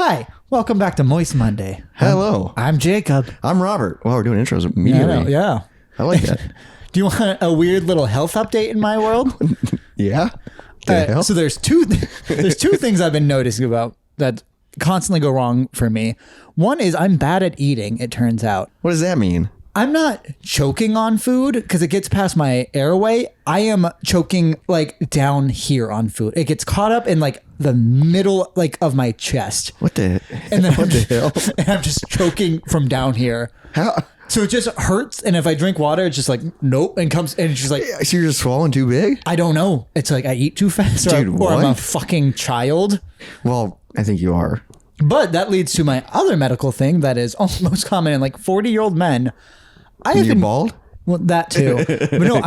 Hi, welcome back to Moist Monday. Hello. I'm Jacob. I'm Robert. Wow, we're doing intros immediately. Yeah. I like that. Do you want a weird little health update in my world? Yeah. The hell? So there's two things I've been noticing about that constantly go wrong for me. One is I'm bad at eating, it turns out. What does that mean? I'm not choking on food because it gets past my airway. I am choking like down here on food. It gets caught up in like the middle like of my chest. What the hell? And I'm just choking from down here. How? So it just hurts. And if I drink water, it's just like, nope. And it's just like, So you're just swallowing too big? I don't know. It's like I eat too fast or I'm a fucking child. Well, I think you are. But that leads to my other medical thing that is most common in like 40-year-old men. You're bald? Well, that too. But no,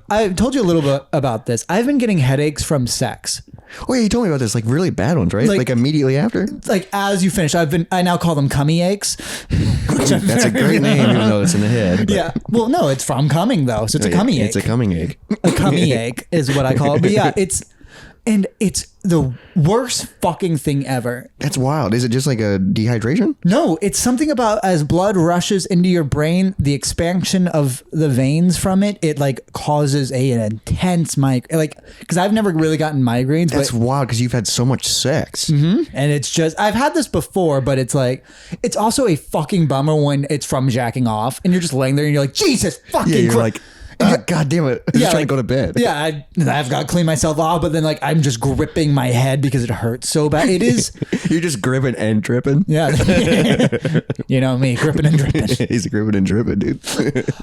I've told you a little bit about this. I've been getting headaches from sex. Oh yeah, you told me about this, like really bad ones, right? Like immediately after? Like as you finish, I now call them cummy aches. That's a great name, even though it's in the head. Yeah. Well, no, it's from coming though. So it's a cummy ache. It's a coming ache. A cummy ache is what I call it. But yeah, it's the worst fucking thing ever. That's wild. Is it just like a dehydration? No, it's something about as blood rushes into your brain, the expansion of the veins from it like causes an intense because I've never really gotten migraines. That's wild because you've had so much sex. Mm-hmm. And it's just, I've had this before, but it's like, it's also a fucking bummer when it's from jacking off and you're just laying there and you're like, Jesus fucking Christ. You're like, God damn it. I'm just trying to go to bed. Yeah, I've got to clean myself off, but then like I'm just gripping my head because it hurts so bad. It is. You're just gripping and dripping. Yeah. You know me, gripping and dripping. He's gripping and dripping, dude.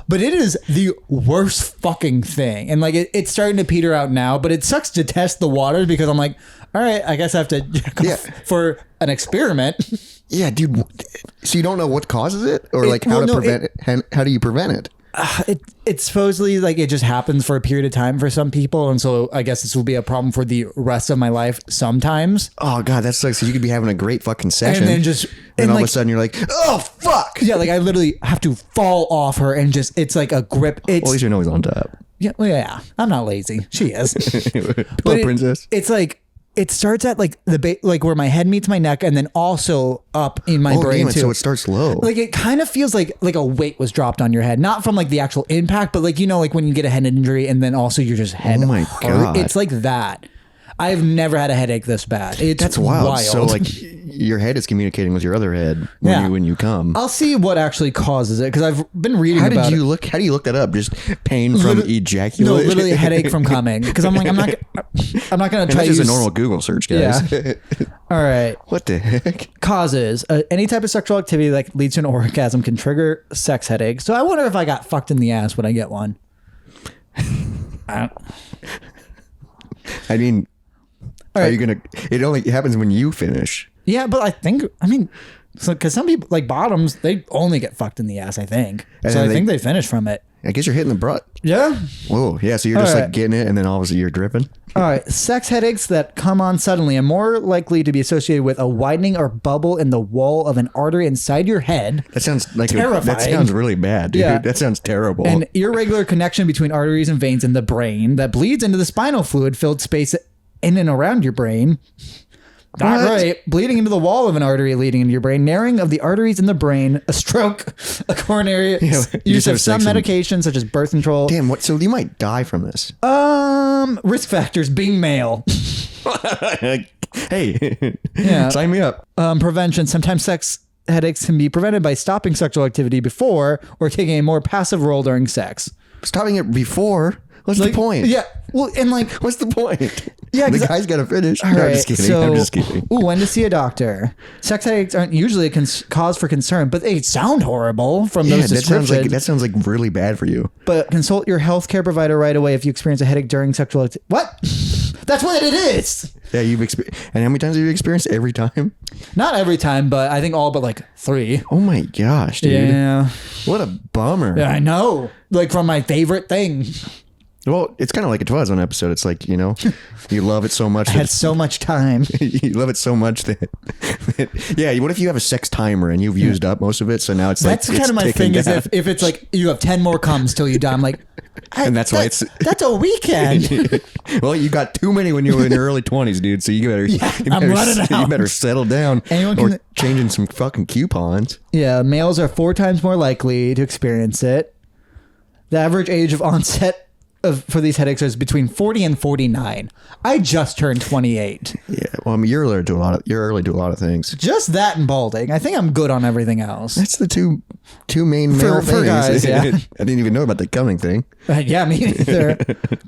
But it is the worst fucking thing. And like it's starting to peter out now, but it sucks to test the waters because I'm like, all right, I guess I have to for an experiment. Yeah, dude. So you don't know what causes it or prevent it? How do you prevent it? It's supposedly like it just happens for a period of time for some people, and so I guess this will be a problem for the rest of my life sometimes. Oh god, that sucks. So you could be having a great fucking session, and all of a sudden you're like, oh fuck. Yeah, like I literally have to fall off her, and just it's like a grip. Well, at least you're always on top. Yeah, well, yeah. I'm not lazy. She is. But princess. It's like. It starts at like like where my head meets my neck and then also up in my brain too. So it starts low. Like it kind of feels like a weight was dropped on your head, not from like the actual impact, but like, you know, like when you get a head injury and then also you're just head. Oh my God. It's like that. I've never had a headache this bad. That's wild. So like your head is communicating with your other head when you come. I'll see what actually causes it because I've been reading about it. How do you look that up? Just pain from ejaculation? No, literally a headache from coming. Because I'm like, I'm not going to try to use... a normal Google search, guys. Yeah. All right. What the heck? Causes. Any type of sexual activity that leads to an orgasm can trigger sex headaches. So I wonder if I got fucked in the ass when I get one. I mean... Are you gonna? It only happens when you finish. Yeah, but because some people like bottoms, they only get fucked in the ass. I think. So I think they finish from it. I guess you're hitting the butt. Yeah. Whoa. Yeah. So you're just like getting it, and then all of a sudden you're dripping. All right. Sex headaches that come on suddenly are more likely to be associated with a widening or bubble in the wall of an artery inside your head. That sounds like terrifying. That sounds really bad, dude. Yeah. That sounds terrible. An irregular connection between arteries and veins in the brain that bleeds into the spinal fluid-filled space in and around your brain. Not right. Bleeding into the wall of an artery leading into your brain. Narrowing of the arteries in the brain. A stroke. A coronary. Use of some medications such as birth control. Damn, what? So you might die from this. Risk factors. Being male. Hey. Yeah. Sign me up. Prevention. Sometimes sex headaches can be prevented by stopping sexual activity before or taking a more passive role during sex. Stopping it before? What's the point? Yeah. Well, and like, what's the point? Yeah, the guy's got to finish. Right, no, I'm just kidding. So, I'm just kidding. When to see a doctor? Sex headaches aren't usually a cause for concern, but they sound horrible from those descriptions. That sounds like really bad for you. But consult your healthcare provider right away if you experience a headache during sexual activity. What? That's what it is. Yeah, you've experienced. And how many times have you experienced? Every time? Not every time, but I think all but like 3. Oh my gosh, dude. Yeah. What a bummer. Yeah, I know. Like from my favorite thing. Well, it's kind of like it was on an episode. It's like, you know, you love it so much. I had so much time. You love it so much that yeah. What if you have a sex timer and you've used up most of it? So now it's That's like, kind of my thing. down. Is if it's like you have 10 more comes till you die. I'm like, and that's why it's that's a weekend. well, you got too many when you were in your early 20s, dude. So you better, I'm running out. You better settle down. Anyone or can- changing some fucking coupons. Yeah, males are 4 times more likely to experience it. The average age of onset for these headaches is between 40 and 49. I just turned 28. Yeah, well, I mean, you're early to a lot of things. Just that and balding. I think I'm good on everything else. That's the two main male For things. guys, yeah. I didn't even know about the coming thing. Yeah, me neither.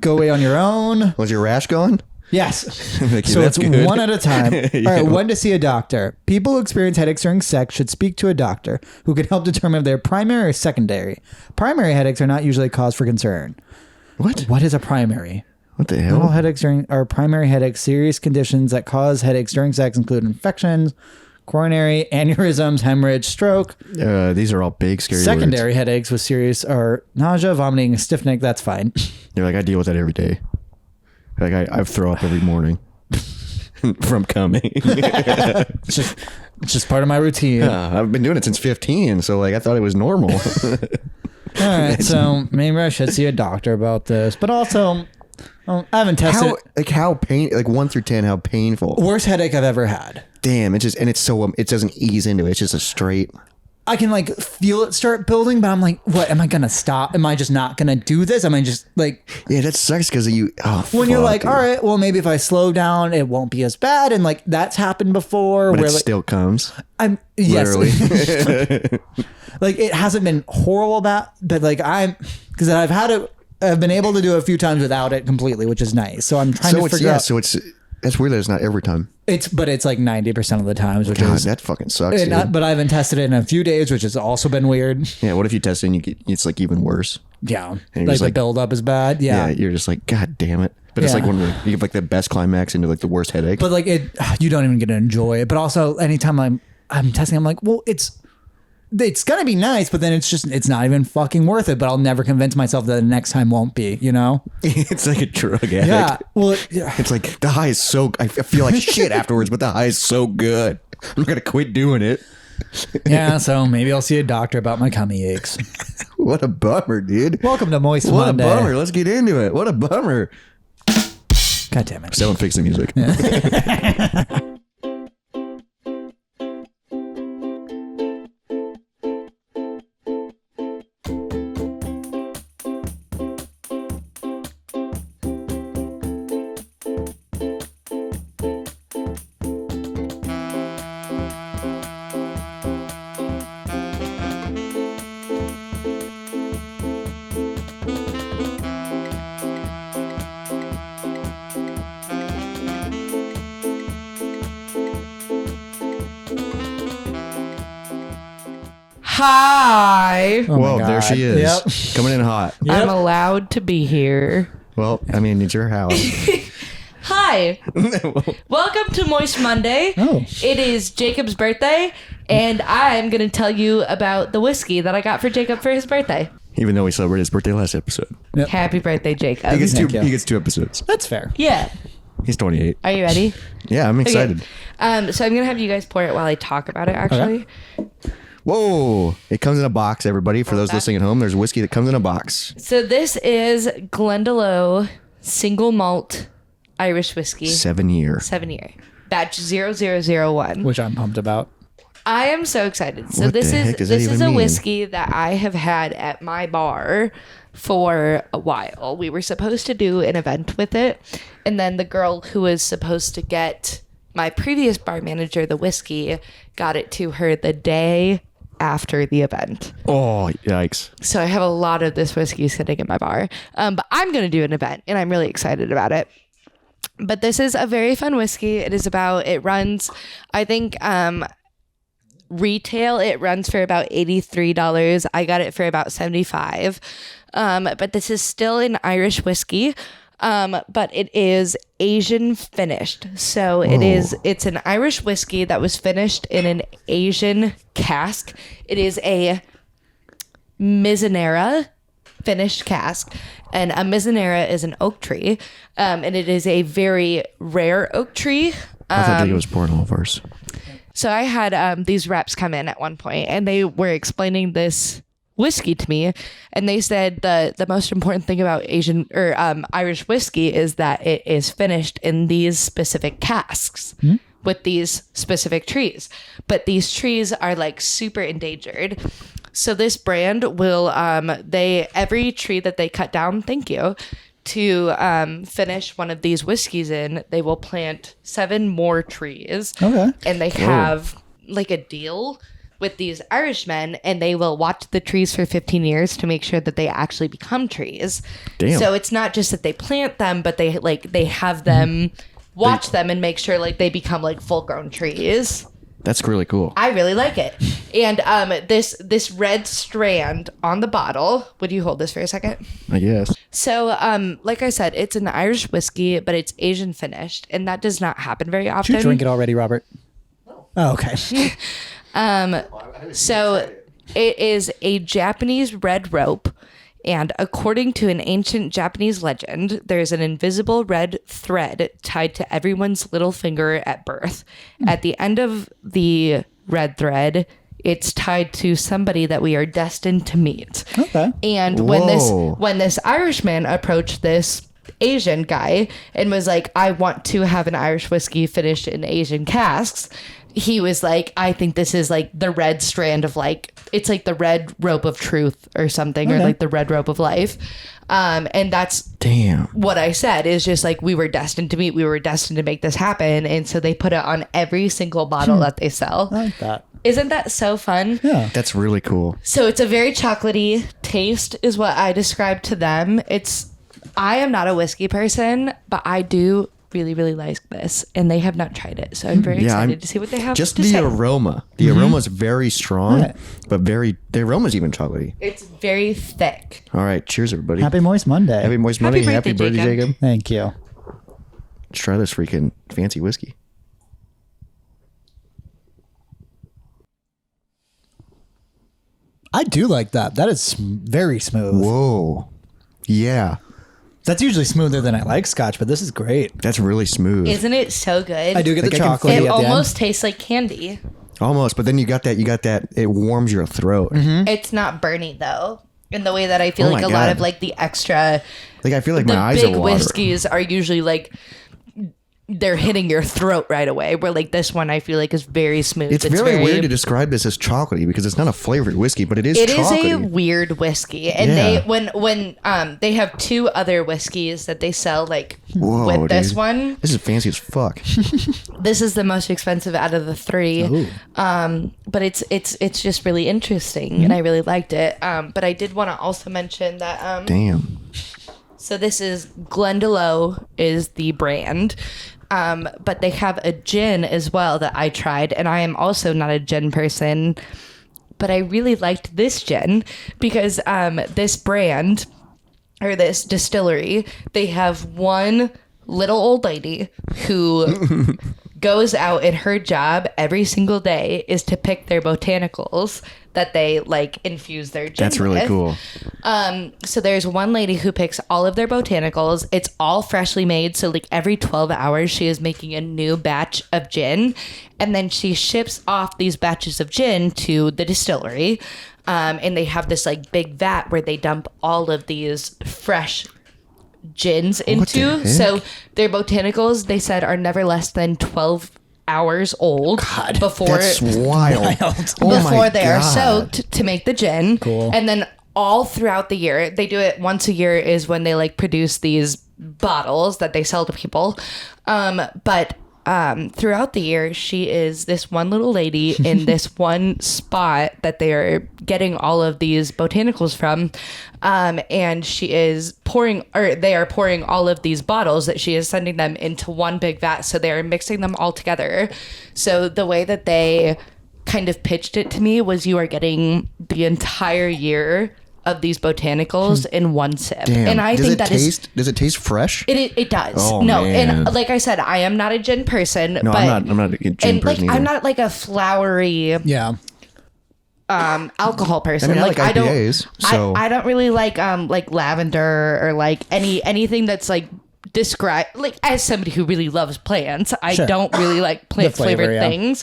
Go away on your own. Was your rash gone? Yes. Like, So that's it's good. one at a time. Yeah. All right, when to see a doctor. People who experience headaches during sex should speak to a doctor who can help determine if they're primary or secondary. Primary headaches are not usually a cause for concern. What? What is a primary? What the All hell? headaches are primary headaches. Serious conditions that cause headaches during sex include infections, coronary, aneurysms, hemorrhage, stroke. These are all big, scary Secondary headaches with serious are nausea, vomiting, stiff neck. That's fine. words. You're like, I deal with that every day. Like, I throw up every morning from coming. It's just part of my routine. I've been doing it since 15, so like I thought it was normal. All right, so maybe I should see a doctor about this. But also, I haven't tested how 1 through 10, how painful. worst headache I've ever had. Damn, it's so it doesn't ease into it. It's just a straight. I can like feel it start building, but I'm like, what? Am I gonna stop? Am I just not gonna do this? Am I just like Yeah, that sucks because you. Oh, when you're fuck, like, dude. all right, well maybe if I slow down, it won't be as bad, and like that's happened before. But where it like still comes. I'm yes, Literally. like it hasn't been horrible but like because I've been able to do it a few times without it completely, which is nice. So I'm trying to figure out. So that's weird that it's not every time. But it's like 90% of the times, which God, is that fucking sucks. Dude. but I haven't tested it in a few days, which has also been weird. Yeah, what if you test it and it's like even worse? Yeah, you're like just the like- buildup is bad. Yeah, You're just like, God damn it. But it's Yeah. like when you have like the best climax into like the worst headache. but like you don't even get to enjoy it. But also, anytime I'm testing, I'm like, well, it's gonna be nice, but then it's not even fucking worth it. But I'll never convince myself that the next time won't be. You know? It's like a drug addict. Yeah. Well, yeah. It's like the high is so. I feel like shit afterwards, but the high is so good. I'm gonna quit doing it. Yeah. So maybe I'll see a doctor about my tummy aches. What a bummer, dude. Welcome to Moist What Monday. a bummer. Let's get into it. What a bummer. God damn it. Someone fix the music. Hi. Oh my Whoa, there God. she is. Yep. Coming in hot. Yep. I'm allowed to be here. Well, I mean, it's your house. Hi. Welcome to Moist Monday. Oh. It is Jacob's birthday, and I'm going to tell you about the whiskey that I got for Jacob for his birthday. Even though we celebrated his birthday last episode. Yep. Happy birthday, Jacob. He gets Thank you. He gets 2 episodes. That's fair. Yeah. He's 28. Are you ready? Yeah, I'm excited. So I'm going to have you guys pour it while I talk about it, actually. Whoa. It comes in a box, everybody. For those listening at home, there's whiskey that comes in a box. So this is Glendalough single malt Irish whiskey. 7 year. 7 year. Batch 0001. Which I'm pumped about. I am so excited. So What this the is heck does that this is even a mean? whiskey that I have had at my bar for a while. We were supposed to do an event with it, and then the girl who was supposed to get my previous bar manager the whiskey got it to her the day after the event. Oh, yikes. So I have a lot of this whiskey sitting in my bar. But I'm going to do an event, and I'm really excited about it. But this is a very fun whiskey. It runs, I think, retail, it runs for about $83. I got it for about $75. But this is still an Irish whiskey. But it is Asian finished. So it's an Irish whiskey that was finished in an Asian cask. It is a Mizunera finished cask, and a Mizunara is an oak tree, and it is a very rare oak tree. I thought it was Bornholmers. So I had these reps come in at one point, and they were explaining this whiskey to me, and they said the most important thing about Asian or Irish whiskey is that it is finished in these specific casks with these specific trees, but these trees are like super endangered. So this brand will every tree that they cut down, to finish one of these whiskeys in, they will plant 7 more trees. Okay. And they have like a deal with these Irishmen, and they will watch the trees for 15 years to make sure that they actually become trees. Damn. So it's not just that they plant them, but they have them watch them and make sure like they become like full grown trees. That's really cool. I really like it. And this red strand on the bottle, would you hold this for a second? I guess. So like I said, it's an Irish whiskey, but it's Asian finished, and that does not happen very often. Did you drink it already, Robert? Oh, okay. So it is a Japanese red rope, and according to an ancient Japanese legend, there's an invisible red thread tied to everyone's little finger at birth. At the end of the red thread, it's tied to somebody that we are destined to meet. Okay. And Whoa. when this Irishman approached this Asian guy and was like, I want to have an Irish whiskey finished in Asian casks, he was like, I think this is like the red strand of like, it's like the red rope of truth or something, or like the red rope of life. And that's Damn. what I said, is just like, we were destined to meet, we were destined to make this happen. And so they put it on every single bottle that they sell. I like that. Isn't that so fun? Yeah. That's really cool. So it's a very chocolatey taste is what I described to them. I am not a whiskey person, but I do really, really like this, and they have not tried it. So I'm very excited to see what they have just to the say. aroma. The aroma is very strong, Right. but the aroma's even chocolatey. It's very thick. All right. Cheers, everybody. Happy Moist Monday. Happy Moist Happy Monday. Happy birthday, birthday, Jacob. Jacob. Thank you. Let's try this freaking fancy whiskey. I do like that. That is very smooth. Whoa. Yeah. That's usually smoother than I like Scotch, but this is great. That's really smooth. Isn't it so good? I do get the Like, I can chocolate. It at almost tastes like candy. Almost, but then you got that. It warms your throat. It's not burny though, in the way that I feel Oh like my a lot God. of like the extra, Like I feel like the my eyes big are watering. whiskeys are usually like they're hitting your throat right away. Where like this one, I feel like is very smooth. It's very weird to describe this as chocolatey because it's not a flavored whiskey, but it is It is chocolatey. a weird whiskey, and Yeah. when they have 2 other whiskeys that they sell like Whoa, with this dude. one. This is fancy as fuck. This is the most expensive out of the 3. Ooh. But it's just really interesting, and I really liked it. But I did want to also mention that Damn. so this is Glendalough is the brand. But they have a gin as well that I tried, and I am also not a gin person, but I really liked this gin because this brand or this distillery, they have one little old lady who goes out, and her job every single day is to pick their botanicals that they like infuse their gin That's really with. cool. So there's one lady who picks all of their botanicals. It's all freshly made. So like every 12 hours, she is making a new batch of gin. And then she ships off these batches of gin to the distillery. And they have this like big vat where they dump all of these fresh gins the into. heck? So their botanicals, they said, are never less than 12 hours old before That's wild. Oh my before they are God. soaked to make the gin. Cool. And then all throughout the year, they do it once a year is when they like produce these bottles that they sell to people. But throughout the year, she is this one little lady in this one spot that they are getting all of these botanicals from. And she is they are pouring all of these bottles that she is sending them into one big vat. So they are mixing them all together. So the way that they kind of pitched it to me was you are getting the entire year of these botanicals in one sip. Damn. And I think that is Does it taste fresh? it does. Oh, no, man. and like I said, I am not a gin person. No, but, I'm not a gin and like person either. I'm not like a flowery. Yeah. alcohol person. I like IPAs, so I don't really like lavender or like anything that's like describe like as somebody who really loves plants. I don't really like plant flavored things.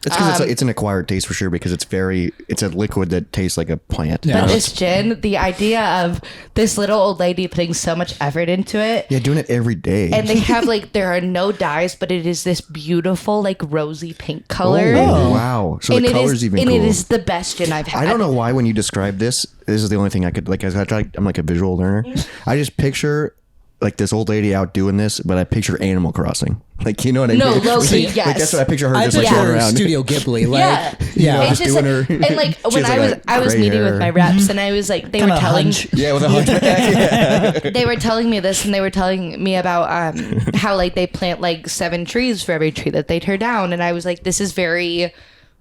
it's because it's an acquired taste for sure because it's a liquid that tastes like a plant. But this gin, the idea of this little old lady putting so much effort into it. Yeah, doing it every day. And they have like there are no dyes, but it is this beautiful like rosy pink color. Oh, wow. So the color's even cool. And it is the best gin I've had. I don't know why when you describe this is the only thing I could like. I'm like a visual learner. I just picture like this old lady out doing this, but I picture Animal Crossing. Like, you know what I mean? No, low-key, yes. Like, that's what I picture her just like picture going around. Studio Ghibli. Like, yeah. yeah. It's just doing like, her- and like she when has, like, I was gray meeting hair. with my reps and I was like, they were Kinda telling hunch. Yeah, with a hunchback. they were telling me this and they were telling me about how like they plant like 7 trees for every tree that they tear down. And I was like, this is very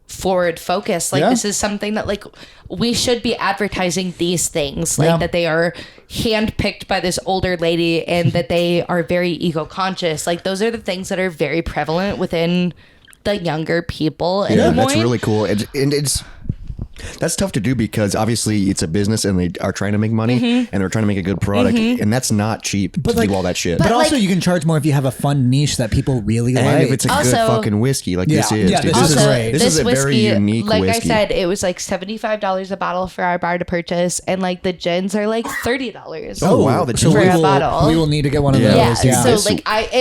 forward focused. Like this is something that like we should be advertising these things like that they are handpicked by this older lady and that they are very ego conscious. Like those are the things that are very prevalent within the younger people in Des Moines. That's really cool. And it's that's tough to do because obviously it's a business and they are trying to make money and they're trying to make a good product and that's not cheap to do all that shit. But also like- you can charge more if you have a fun niche that people really and like. if it's a Also- good fucking whiskey like this is. Yeah, dude. this is Also, great. This is a very unique like whiskey. I said, it was like $75 a bottle for our bar to purchase, and like the gins are like $30. Oh, wow, the so For we a will, bottle. we will need to get one of Yeah. those. Yeah. Yeah. So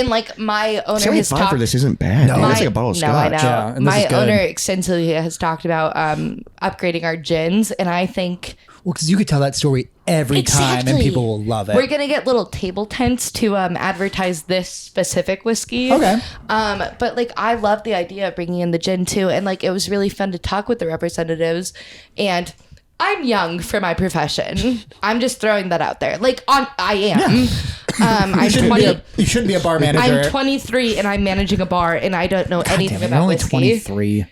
like my owner has 75 talked for this isn't bad. No, it's like a bottle of No, I scotch. know. Yeah, and this My is good. owner extensively has talked about upgrading our gins, and I think Well, because you could tell that story every time and Exactly. people will love it. we're gonna get little table tents to advertise this specific whiskey. Okay. But like I love the idea of bringing in the gin too, and like it was really fun to talk with the representatives. And I'm young for my profession. I'm just throwing that out there. Like I am. I'm 20. You shouldn't be a bar manager. I'm 23 and I'm managing a bar, and I don't know anything Damn it, about you're only whiskey. 23.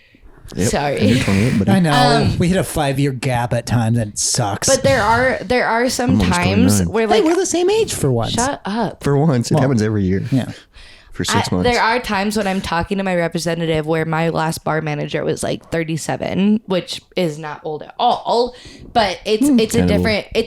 Yep. Sorry. And you're 28, buddy. I know. We hit a 5-year gap at times and it sucks. But there are some almost times 29. where hey, like we're the same age for once. shut up. For once, it happens every year. Yeah. For 6 months. There are times when I'm talking to my representative where my last bar manager was like 37, which is not old at all, but it's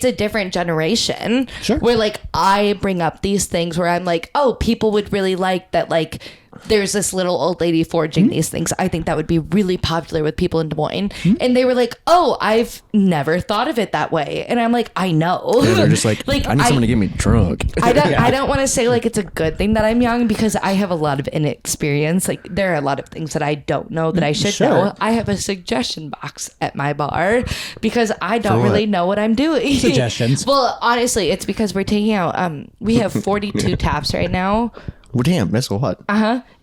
a different generation. Sure. Where like I bring up these things where I'm like, oh, people would really like that. Like there's this little old lady forging these things. I think that would be really popular with people in Des Moines. And they were like, oh, I've never thought of it that way. And I'm like, I know. Yeah, they're just like, I need someone to get me drunk. I don't want to say like it's a good thing that I'm young because I have a lot of inexperience. Like there are a lot of things that I don't know that I should know. I have a suggestion box at my bar because I don't what? really know what I'm doing. Suggestions. Well, honestly, it's because we're taking out we have 42 taps right now. Well, damn, that's a lot.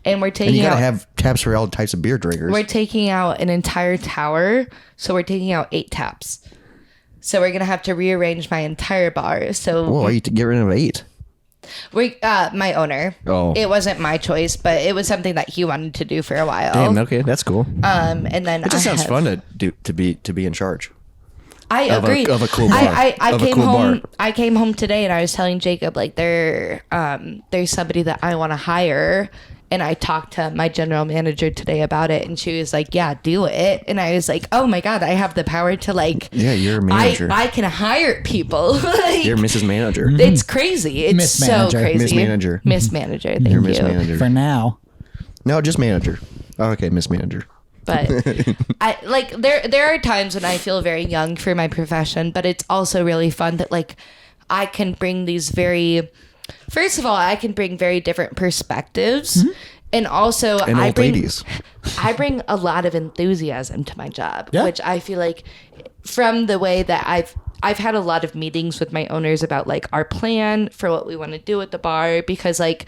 And we're And taking you gotta out have taps for all types of beer drinkers. we're taking out an entire tower, so we're taking out 8 taps. So we're gonna have to rearrange my entire bar. So Whoa, you get rid of 8. we my owner. Oh. It wasn't my choice, but it was something that he wanted to do for a while. Damn, okay, that's cool. And then It just I sounds have- fun to be in charge. I of a- agree. of a cool bar. I Of a came cool home. bar. I came home today, and I was telling Jacob like there's somebody that I want to hire. And I talked to my general manager today about it, and she was like, "Yeah, do it." And I was like, "Oh my god, I have the power to like." Yeah, you're a manager. I can hire people. Like, You're Mrs. Manager. it's crazy. It's Miss so Manager. crazy. Miss Manager. Miss Manager. Thank You're you. Miss Manager. For now. No, just manager. Oh, okay, Miss Manager. But I like there are times when I feel very young for my profession, but it's also really fun that like I can bring these very first of all, I can bring very different perspectives. And also And I old bring ladies. I bring a lot of enthusiasm to my job, Yeah. which I feel like from the way that I've had a lot of meetings with my owners about like our plan for what we want to do at the bar because like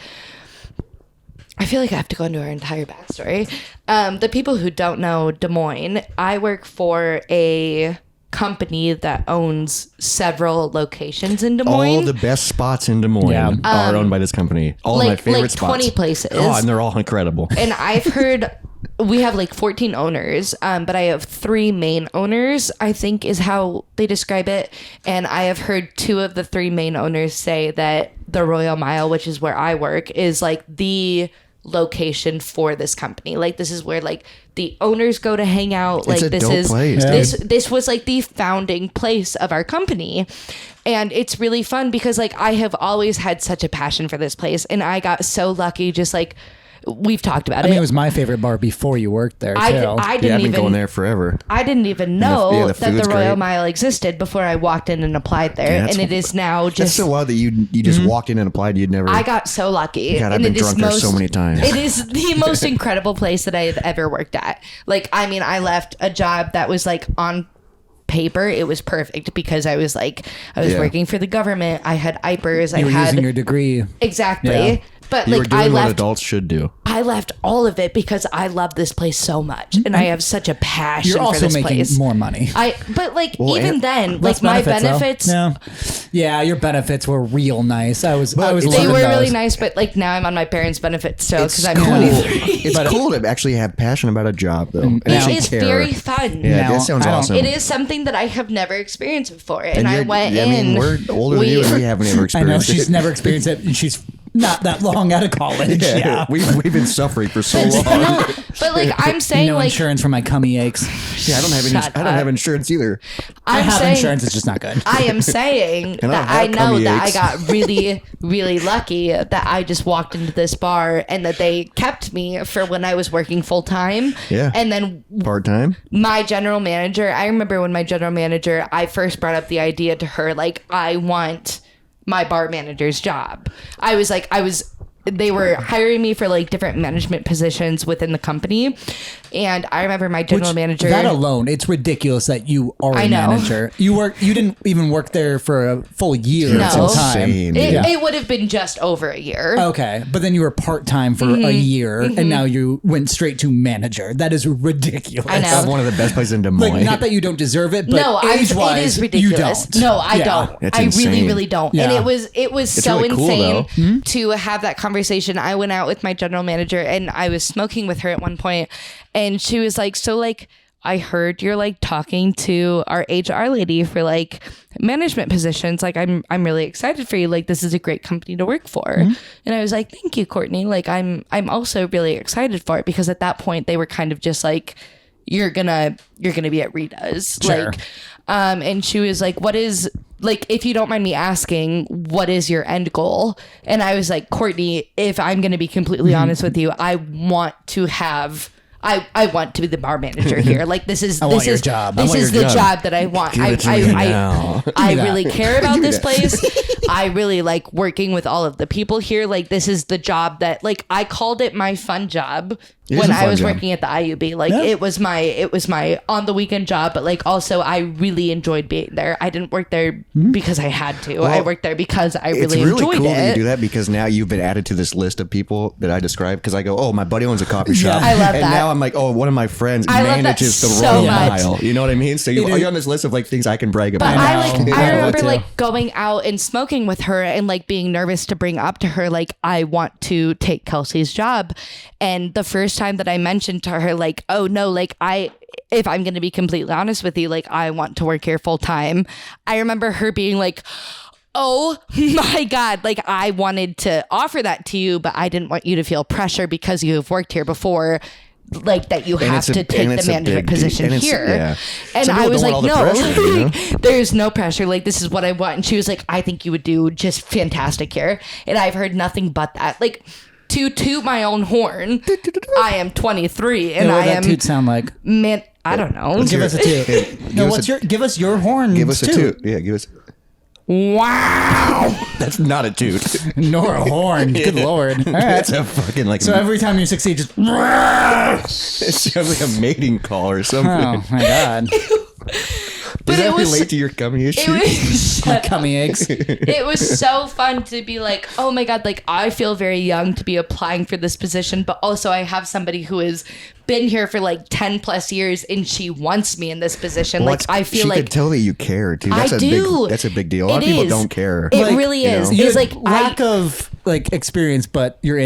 I feel like I have to go into our entire backstory. The people who don't know Des Moines, I work for a company that owns several locations in Des Moines. All the best spots in Des Moines Yeah. are owned by this company. All of my like favorite spots. 20 places. Oh, and they're all incredible. And I've heard we have like 14 owners, but I have 3 main owners, I think is how they describe it. And I have heard 2 of the 3 main owners say that the Royal Mile, which is where I work, is like the location for this company. Like, this is where like the owners go to hang out. Like, a this dope is place, this was like the founding place of our company. And it's really fun because like I have always had such a passion for this place, and I got so lucky. Just like we've talked about I mean, it was my favorite bar before you worked there, too. I Yeah, I've didn't been even going there forever. I didn't even know the that the food's Royal great. Mile existed before I walked in and applied there, Yeah, and it is now That's just. so wild that you just walked in and applied. You'd never. I got so lucky. God, I've and been it is drunk there so many times. It is the most incredible place that I have ever worked at. Like, I mean, I left a job that was like on paper, it was perfect because I was Yeah. working for the government. I had IPers. You were I had using your degree. exactly. Yeah. But you were like doing I what left adults should do. I left all of it because I love this place so much, and I have such a passion You're for also this making place. more money. But like Well, even and then, Less like my though. benefits, No. Yeah, your benefits were real nice. I was they loving were really those. nice. But like now I'm on my parents' benefits still It's because I'm cool. 23. It's cool to actually have passion about a job, though. And It actually is care. very fun. Yeah, Now, that sounds I don't- awesome. It is something that I have never experienced before, and I you're- went I in. mean, we're older than you, and we haven't ever I know experienced she's it. never experienced it, and she's not that long out of college. Yeah. We've been suffering for so long. No, but like I'm saying, No like insurance for my cummy aches. Yeah, I don't have any. Shut I don't up. have insurance either. I I'm have saying, insurance, it's just not good. I am saying And I that don't I have know tummy that I aches. got really, really lucky that I just walked into this bar and that they kept me for when I was working full time. Yeah. And then Part time. my general manager, I remember when my general manager, I first brought up the idea to her, like, I want my bar manager's job. They were hiring me for like different management positions within the company. And I remember my general manager. That alone, it's ridiculous that you are I a know. manager. You didn't even work there for a full year No. at some That's time. insane. it, Yeah. it would have been just over a year. Okay, but then you were part time for a year, and now you went straight to manager. That is ridiculous. I know. That's one of the best places in Des Moines. Like, not that you don't deserve it, but No, age it wise, is ridiculous. you don't. No, I Yeah. don't. It's I really, insane. really don't. Yeah. And it was so really cool, insane to have that conversation. I went out with my general manager and I was smoking with her at one point, and she was like, "So like, I heard you're like talking to our HR lady for like management positions. Like, I'm really excited for you. Like, this is a great company to work for." And I was like, "Thank you, Courtney. Like, I'm also really excited for it," because at that point they were kind of just like, you're gonna be at Rita's. Sure. Like, and she was like, "What is, like, if you don't mind me asking, what is your end goal?" And I was like, "Courtney, if I'm going to be completely honest with you, I want to have, I want to be the bar manager here. Like, this is, want your job. I this want is your the job. job that I want. Give it to me now. I that. really care about Give me this that. place. I really like working with all of the people here. Like, this is the job that, like, I called it my fun job It is when a I fun was job. working at the IUB. Like, Yeah. it was my on the weekend job, but like also I really enjoyed being there. I didn't work there because I had to. I worked there because I It's really really enjoyed cool it. that you do that, because now you've been added to this list of people that I described. Because I go, oh, my buddy owns a coffee shop. I love and that. now I'm like, oh, one of my friends I love that manages the so Royal much. Mile. You know what I mean? So you're on this list of like things I can brag about. But I know. I I remember would too. like going out and smoking with her and like being nervous to bring up to her like, I want to take Kelsey's job. And the first time that I mentioned to her like, oh no, like if I'm going to be completely honest with you, like I want to work here full time. I remember her being like, oh my God, like I wanted to offer that to you, but I didn't want you to feel pressure because you have worked here before. Like that you have it's a- to take and the it's a management big deal. position And it's- here. yeah. And Some I people was don't like, want all the no, pressure, you know? there's no pressure. Like, this is what I want. And she was like, I think you would do just fantastic here. And I've heard nothing but that. Like, to toot my own horn, I am 23 and what I that am, toot sound like? man, I don't know. Give us a toot. No, us give us your horn. Give us a toot. Yeah, give us. Wow. That's not a toot. Nor a horn. Good lord. All right. That's a fucking like. So every time you succeed, just it sounds like a mating call or something. oh my god, Does it that was- relate to your coming It issue? was, my cummy eggs. it was so fun to be like, oh my God, like I feel very young to be applying for this position, but also I have somebody who has been here for like 10 plus years and she wants me in this position. Well, Like, I feel she like could tell that you care too. That's I a do. Big, that's a big deal. A lot It of people is. don't care. It Like, really you is. know? You It's had like lack of like experience, but your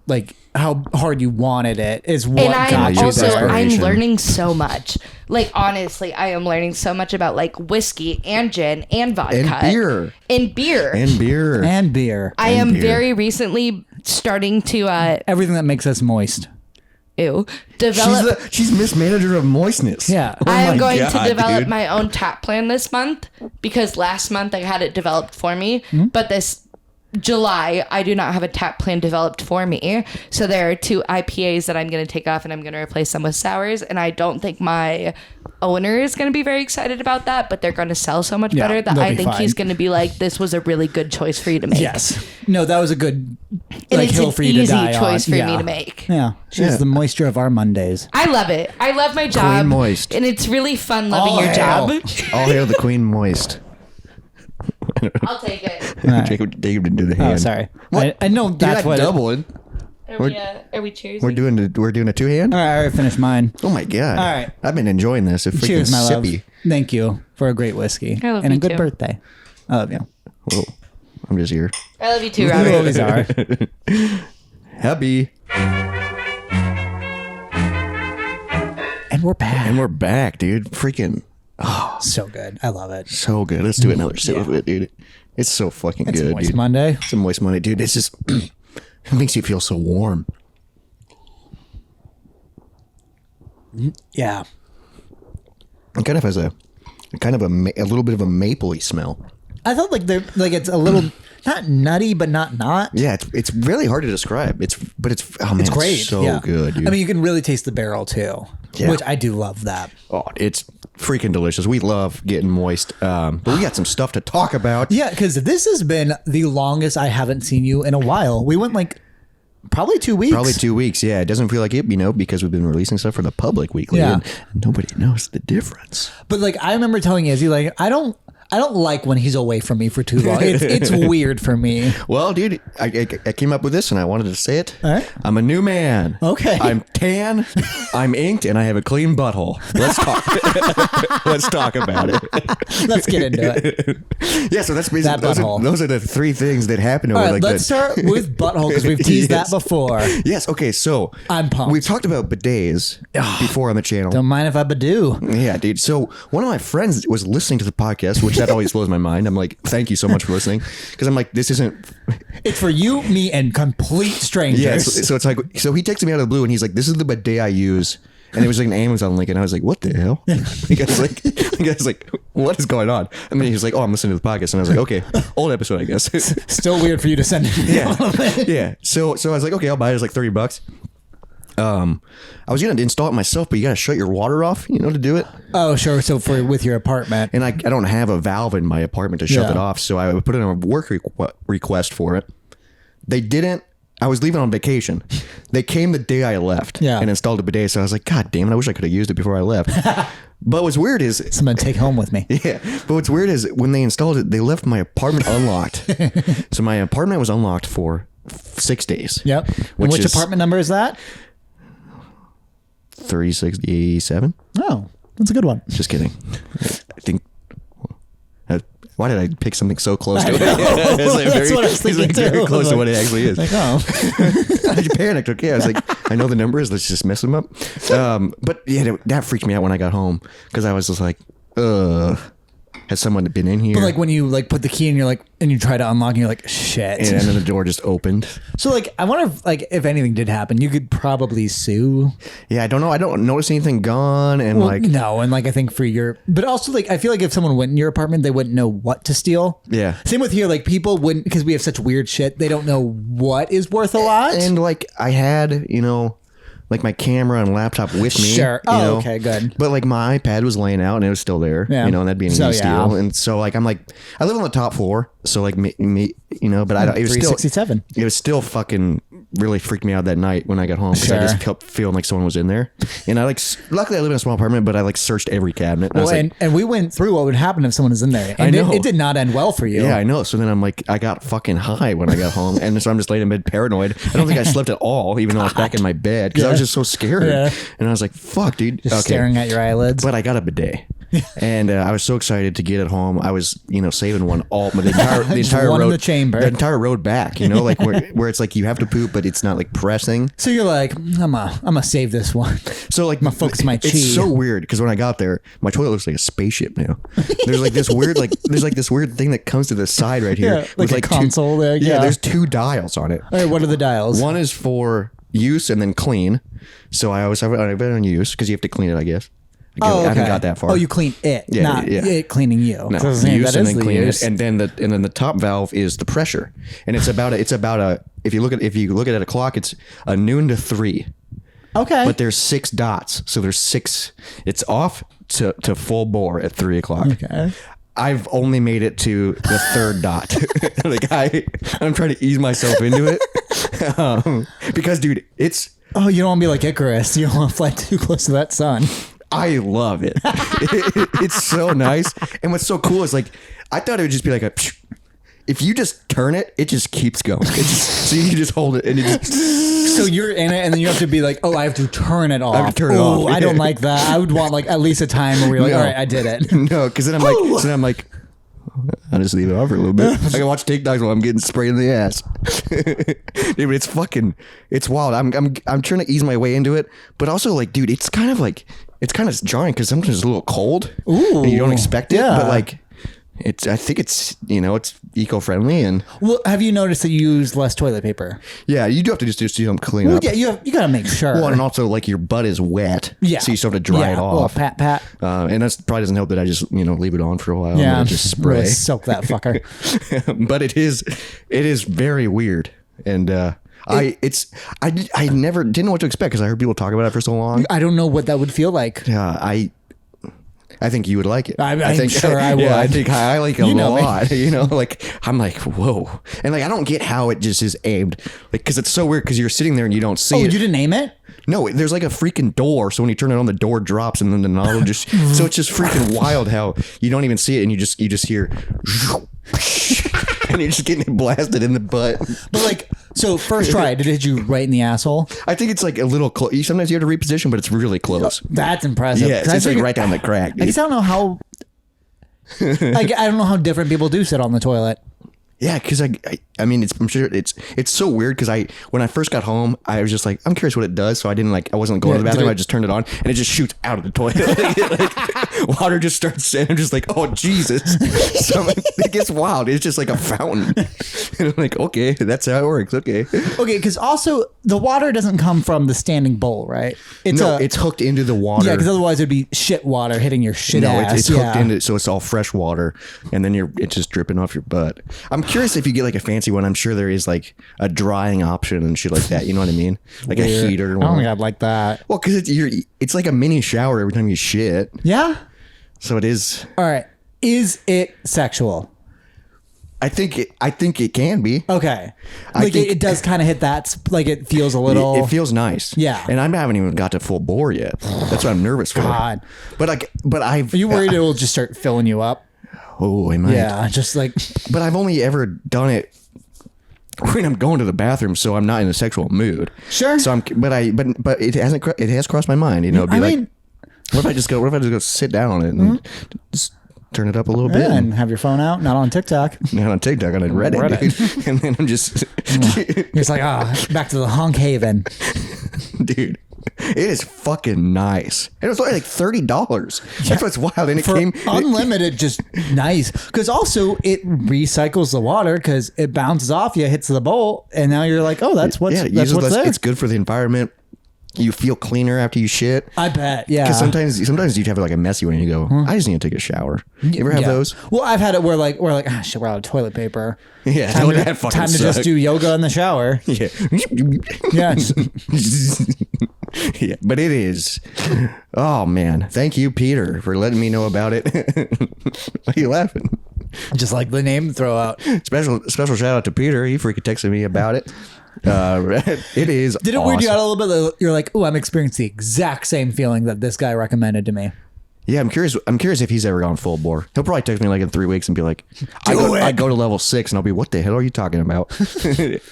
like how hard you wanted it is what and got I'm you also there. I'm Desperation. learning so much. Like honestly, I am learning so much about like whiskey and gin and vodka And beer. and beer. And beer. And beer. I and am beer. very recently starting to Everything that makes us moist. develop. She's Miss Manager of Moistness. Yeah. I am my going God, to develop dude. my own tap plan this month because last month I had it developed for me, but this July I do not have a tap plan developed for me. So there are 2 IPAs that I'm going to take off and I'm going to replace them with sours, and I don't think my owner is going to be very excited about that, but they're going to sell so much better that they'll I be think fine. he's going to be like, this was a really good choice for you to make. Yes. No, that was a good And it's hill an for you to easy die choice on. for me to make. Yeah. She's the moisture of our Mondays. I love it. I love my job. Moist. And it's really fun loving All your hail. job. All hail the Queen Moist. I'll take it. Right. Jacob didn't do the hand. Oh, sorry. What? I know that's what. doubling. Are we cheers? We're doing a 2-hand. All right, I already finished mine. Oh my God. All right. I've been enjoying this. It's freaking Cheers, my love. sippy. Thank you for a great whiskey I love and a you good too. birthday. I love you. Whoa. I'm just here. I love you too, You Robert. always are. Happy. And we're back. And we're back, dude. Freaking So good. I love it. so good. Let's do another sip of it, dude. It's so fucking It's good, Moist dude. Monday. It's a moist Monday, dude. It's just it makes you feel so warm. Yeah. It kind of has a little bit of a mapley smell. I felt like they're like it's a little not nutty, but not. Yeah, it's really hard to describe. It's oh man, It's great. so yeah. good, dude. I mean, you can really taste the barrel too, Yeah. which I do love that. oh, it's freaking delicious. We love getting moist, but we got some stuff to talk about. Yeah, because this has been the longest I haven't seen you in a while. We went like probably 2 weeks. Probably 2 weeks. Yeah, it doesn't feel like it, because we've been releasing stuff for the public weekly, Yeah. and nobody knows the difference. But like I remember telling Izzy, like I don't like when he's away from me for too long. It's weird for me. Well, dude, I came up with this, and I wanted to say it. All right. I'm a new man. Okay. I'm tan, I'm inked, and I have a clean butthole. Let's talk. Let's talk about it. Let's get into it. Yeah, so that's basically That butthole. those are the 3 things that happen over All right, like let's that. start with butthole because we've teased Yes. that before. Yes. Okay. So I'm pumped. We've talked about bidets before on the channel. Don't mind if I do. Yeah, dude. So one of my friends was listening to the podcast, which that always blows my mind. I'm like, thank you so much for listening, because I'm like, this isn't. It's for you, me, and complete strangers. Yeah. So it's like, so he texted me out of the blue, and he's like, this is the bidet I use. And it was like an Amazon link, and I was like, "What the hell?" The guy's like, "What is going on?" And then he was like, "Oh, I'm listening to the podcast," and I was like, "Okay, old episode, I guess." Still weird for you to send it. Yeah, yeah. So I was like, "Okay, I'll buy it." It's like $30. I was gonna install it myself, but you gotta shut your water off, to do it. Oh, sure. So for with your apartment, And I don't have a valve in my apartment to shut Yeah. it off, so I put in a work request for it. They didn't. I was leaving on vacation. They came the day I left and installed a bidet. So I was like, God damn it, I wish I could have used it before I left. But what's weird is, something to take home with me. yeah. But what's weird is when they installed it, they left my apartment unlocked. So my apartment was unlocked for 6 days. Yep. And which is apartment number is that? 367. Oh, that's a good one. Just kidding. I think. Why did I pick something so close to it? That's what I was thinking very too. close I to was what it actually is. Like, oh, I panicked. Okay, I was like, I know the number is. Let's just mess them up. But yeah, that freaked me out when I got home, because I was just like, has someone been in here? but like when you like put the key in, you're like, and you try to unlock, and you're like, shit. and then the door just opened. So like, I wonder if anything did happen, you could probably sue. Yeah, I don't know. I don't notice anything gone, and Well, no, and like I think for your, but also like I feel like if someone went in your apartment, they wouldn't know what to steal. Yeah. Same with here, like people wouldn't, because we have such weird shit. They don't know what is worth a lot. and like I had, like my camera and laptop with me. Sure. you Oh, know? okay, good. But like my iPad was laying out and it was still there. Yeah. And that'd be an So, easy yeah. steal. And so like I'm like, I live on the top floor, so like me, but I don't. It was still 367. It was still fucking really freaked me out that night when I got home, because I Sure. just kept feeling like someone was in there. And I like, luckily I live in a small apartment, but I like searched every cabinet. And I Well, was like, and we went through what would happen if someone was in there, I and know. it did not end well for you. yeah, I know. So then I'm like, I got fucking high when I got home, and so I'm just laying in bed paranoid. I don't think I slept at all, even though I was back in my bed, because I was just so scared. Yeah. And I was like, fuck, dude. Just staring at your eyelids. But I got a bidet. And I was so excited to get it home. I was, saving one all the entire one in road, the chamber. the entire road back. Like where it's like you have to poop, but it's not like pressing. So you're like, I'm gonna save this one. So like, I'm gonna focus my chi. It's so weird because when I got there, my toilet looks like a spaceship now. There's like this weird thing that comes to the side right here, like with a console there. Yeah, there's 2 dials on it. All right, what are the dials? One is for use and then clean. So I always have it on use because you have to clean it, I guess. I haven't got that far. Oh, you clean it, not it cleaning you. No, use and then clean it, and then the top valve is the pressure, and it's about a if you look at it at a clock, it's a noon to 3. Okay, but there's 6 dots, so there's 6. It's off to full bore at 3 o'clock. Okay. I've only made it to the 3rd dot. I'm trying to ease myself into it because, dude, it's. Oh, you don't want to be like Icarus. You don't want to fly too close to that sun. I love it. It's so nice. And what's so cool is like, I thought it would just be like a, if you just turn it, it just keeps going. So you just hold it and it just. So you're in it and then you have to be like, oh, I have to turn it off. I have to turn it off. I don't like that. I would want like at least a time where you're like, all right, I did it. No, because then I'm like, I'll just leave it off for a little bit. I can watch TikToks while I'm getting sprayed in the ass. Dude, it's wild. I'm trying to ease my way into it, but also like, dude, it's kind of jarring because sometimes it's a little cold. Ooh, and you don't expect it, yeah. but like, I think it's eco-friendly and. Well, have you noticed that you use less toilet paper? Yeah, you do have to just do something clean up. Yeah, you gotta make sure. Well, and also like your butt is wet. Yeah, so you still have to dry it off. Well, pat. And that probably doesn't help that I just leave it on for a while. Yeah, and just spray. Really soak that fucker. But it is very weird, and I never didn't know what to expect because I heard people talk about it for so long. I don't know what that would feel like. I think you would like it. I think sure I would. Yeah, I think I like it a lot. Me. Like I'm like, whoa, and like I don't get how it just is aimed, like because it's so weird because you're sitting there and you don't see it. Oh, you didn't aim it? No, there's like a freaking door. So when you turn it on, the door drops and then the nozzle just. So it's just freaking wild how you don't even see it and you just hear. And you're just getting blasted in the butt. But like, so first try, did it hit you right in the asshole? I think it's like a little close. Sometimes you have to reposition, but it's really close. That's impressive. Yeah, it's like right down the crack. Dude. I just don't know how. I don't know how different people do sit on the toilet. Yeah, because I mean, I'm sure it's so weird because when I first got home, I was just like, I'm curious what it does. So I wasn't going to the bathroom. I just turned it on and it just shoots out of the toilet. like, water just starts, and I'm just like, oh, Jesus. So it gets wild. It's just like a fountain. And I'm like, okay, that's how it works. Okay. Okay, because also the water doesn't come from the standing bowl, right? It's hooked into the water. Yeah, because otherwise it'd be shit water hitting your shit ass. It's hooked into, so it's all fresh water, and then it's just dripping off your butt. I'm curious if you get like a fancy one. I'm sure there is like a drying option and shit like that. You know what I mean? Like Weird. A heater. I don't think I'd like that. Well, because it's like a mini shower every time you shit. Yeah. So it is. All right. Is it sexual? I think it can be. Okay. Like it does kind of hit that. Like it feels a little. It feels nice. Yeah. And I haven't even got to full bore yet. That's what I'm nervous for. God. But Are you worried it will just start filling you up? Oh, I might. Yeah. Just like. But I've only ever done it when I'm going to the bathroom, so I'm not in a sexual mood. Sure. So but it has crossed my mind. What if I just go sit down on it and just turn it up a little bit and have your phone out, not on TikTok. Not on TikTok, on Reddit. Dude. And then I'm just it's like back to the honk haven. Dude, it is fucking nice. And it was only like $30. That's what's wild. And it came unlimited, just nice. Because also it recycles the water because it bounces off you, hits the bowl, and now you're like, oh, that's what's there. It's good for the environment. You feel cleaner after you shit. I bet, yeah. Because sometimes you have like a messy one and you go, I just need to take a shower. You ever have those? Well, I've had it where we're like, shit, we're out of toilet paper. Yeah, time to just do yoga in the shower. Yeah. Yeah. Yeah, but it is. Oh man, thank you, Peter, for letting me know about it. Why are you laughing? Just like the name throw out. Special shout out to Peter. He freaking texted me about it. It is. Did it weird you out a little bit? You're like, oh, I'm experiencing the exact same feeling that this guy recommended to me. Yeah, I'm curious if he's ever gone full bore. He'll probably text me like in 3 weeks and be like, I go to level 6 and I'll be, what the hell are you talking about?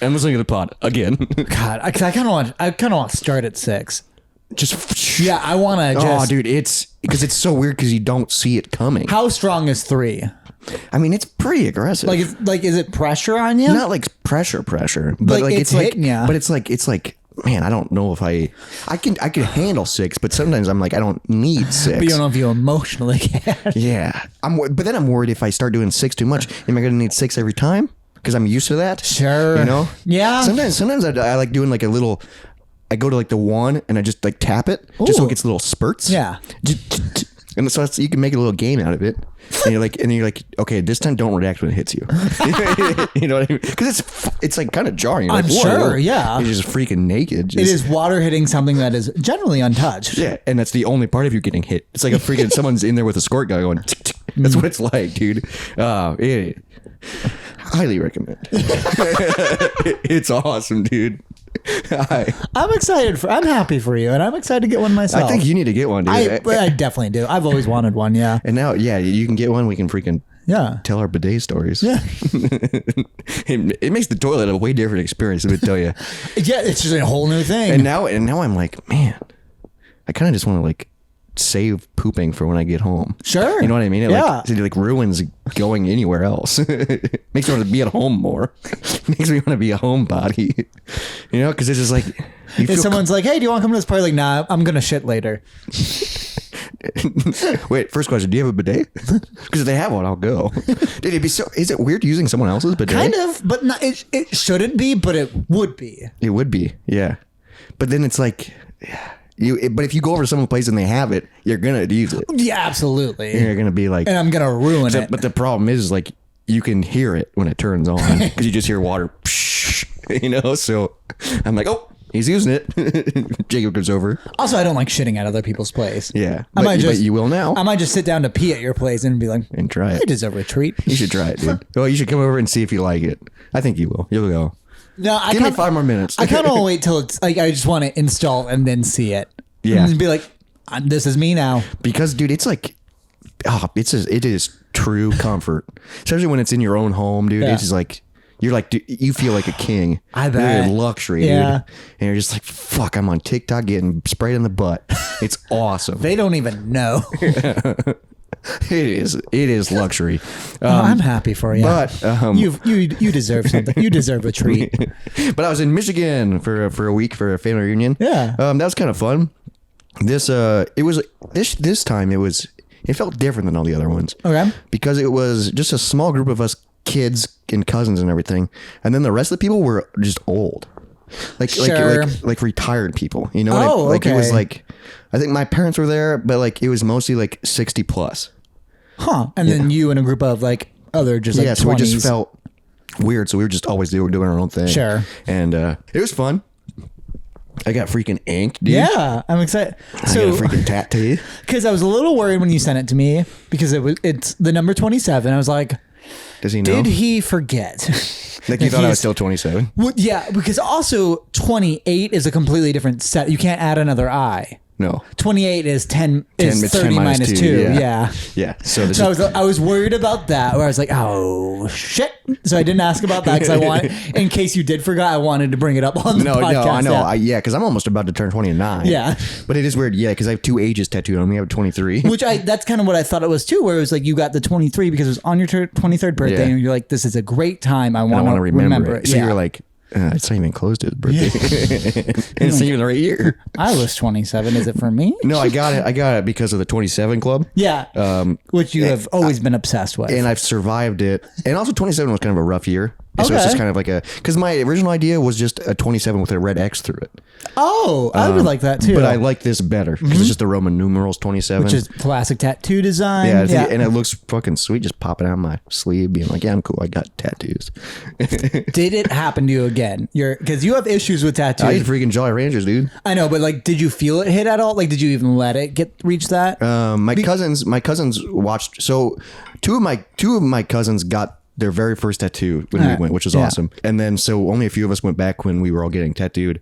I'm listening to the pod again. God, I kind of want to start at 6. just Yeah, I want to oh, dude, it's because it's so weird because you don't see it coming. How strong is 3? I mean, it's pretty aggressive. Is it pressure on you? Not like pressure, but like it's hitting ya. But it's like, man, I don't know if I can handle 6, but sometimes I'm like, I don't need 6. But you don't know if you emotionally can. Yeah, but then I'm worried if I start doing 6 too much, am I going to need 6 every time? Because I'm used to that. Sure. You know? Yeah. Sometimes I like doing like a little. I go to like the 1 and I just like tap it just so it gets little spurts. Yeah. And so you can make a little game out of it. And you're like, okay, this time don't react when it hits you. You know what I mean? Because it's like kind of jarring. You're I'm like, sure, yeah. You're just freaking naked. It is water hitting something that is generally untouched. Yeah, and that's the only part of you getting hit. It's like a freaking someone's in there with a squirt gun going. Tick, tick. That's what it's like, dude. Highly recommend. It's awesome, dude. I'm excited I'm happy for you, and I'm excited to get one myself. I think you need to get one, dude. I definitely do. I've always wanted one, yeah. And now, yeah, you can get one. We can freaking tell our bidet stories. Yeah. It makes the toilet a way different experience, let me tell you. Yeah, it's just a whole new thing. And now I'm like, man, I kind of just want to like save pooping for when I get home. Sure. You know what I mean? It Yeah. like ruins going anywhere else. Makes me want to be at home more. Makes me want to be a homebody. You know, because it's just like if someone's like, hey, do you want to come to this party? Like, nah, I'm gonna shit later. Wait, first question, do you have a bidet? Because if they have one, I'll go. Dude, it'd be is it weird using someone else's bidet? Kind of, but not, it shouldn't be, but it would be. It would be, yeah. But then it's like, but if you go over to someone's place and they have it, you're gonna use it. Yeah, absolutely. You're gonna be like, and I'm gonna ruin it. But the problem is like you can hear it when it turns on because you just hear water. You know, so I'm like, oh, he's using it. Jacob goes over. Also, I don't like shitting at other people's place. Yeah, but you will now. I might just sit down to pee at your place and be like, and try it. You deserve a treat. You should try it, dude. Well, you should come over and see if you like it. I think you will. You'll go. No, Give me 5 more minutes. I kind of want to wait till it's like I just want to install and then see it. Yeah, and be like, this is me now. Because, dude, it's like, it is true comfort, especially when it's in your own home, dude. Yeah. It's just like you're like, dude, you feel like a king. I bet. You're in luxury, dude. And you're just like, fuck, I'm on TikTok getting sprayed in the butt. It's awesome. They don't even know. It is luxury. I'm happy for you. But you deserve something. You deserve a treat. But I was in Michigan for a week for a family reunion. Yeah. That was kind of fun. This time it felt different than all the other ones. Okay. Because it was just a small group of us kids and cousins and everything, and then the rest of the people were just old. Like retired people, you know? Like it was like, I think my parents were there, but like it was mostly like 60 plus. Huh. And then you and a group of like other just like 20s. So we just felt weird. So we were just always doing our own thing. Sure. And it was fun. I got freaking inked, dude. Yeah, I'm excited. So, I got a freaking tattoo. Because I was a little worried when you sent it to me because it's the number 27. I was like, does he know? Did he forget? Like you thought I was still 27? Well, yeah, because also 28 is a completely different set. You can't add another I. No. 28 is 10 is 30 minus 2. Yeah. So I was worried about that where I was like, oh shit. So I didn't ask about that because I wanted, in case you did forget, I wanted to bring it up on the podcast. No, I know. Because I'm almost about to turn 29. Yeah. But it is weird. Yeah. Because I have 2 ages tattooed on me. I have 23. That's kind of what I thought it was too, where it was like you got the 23 because it was on your 23rd birthday and you're like, this is a great time. I want to remember it. So you're like, it's not even close to his birthday. And it's not even the right year. I was 27. Is it for me? No, I got it because of the 27 Club. Yeah. Which you have always been obsessed with. And I've survived it. And also 27 was kind of a rough year. So it's just kind of like because my original idea was just a 27 with a red X through it. Oh, I would like that too. But I like this better because it's just the Roman numerals 27. Which is classic tattoo design. Yeah. And it looks fucking sweet just popping out my sleeve being like, yeah, I'm cool. I got tattoos. Did it happen to you again? Because you have issues with tattoos. I used freaking Jolly Ranchers, dude. I know, but like, did you feel it hit at all? Like, did you even let it reach that? My cousins watched. So two of my cousins got their very first tattoo when we went, which was awesome. And then so only a few of us went back when we were all getting tattooed.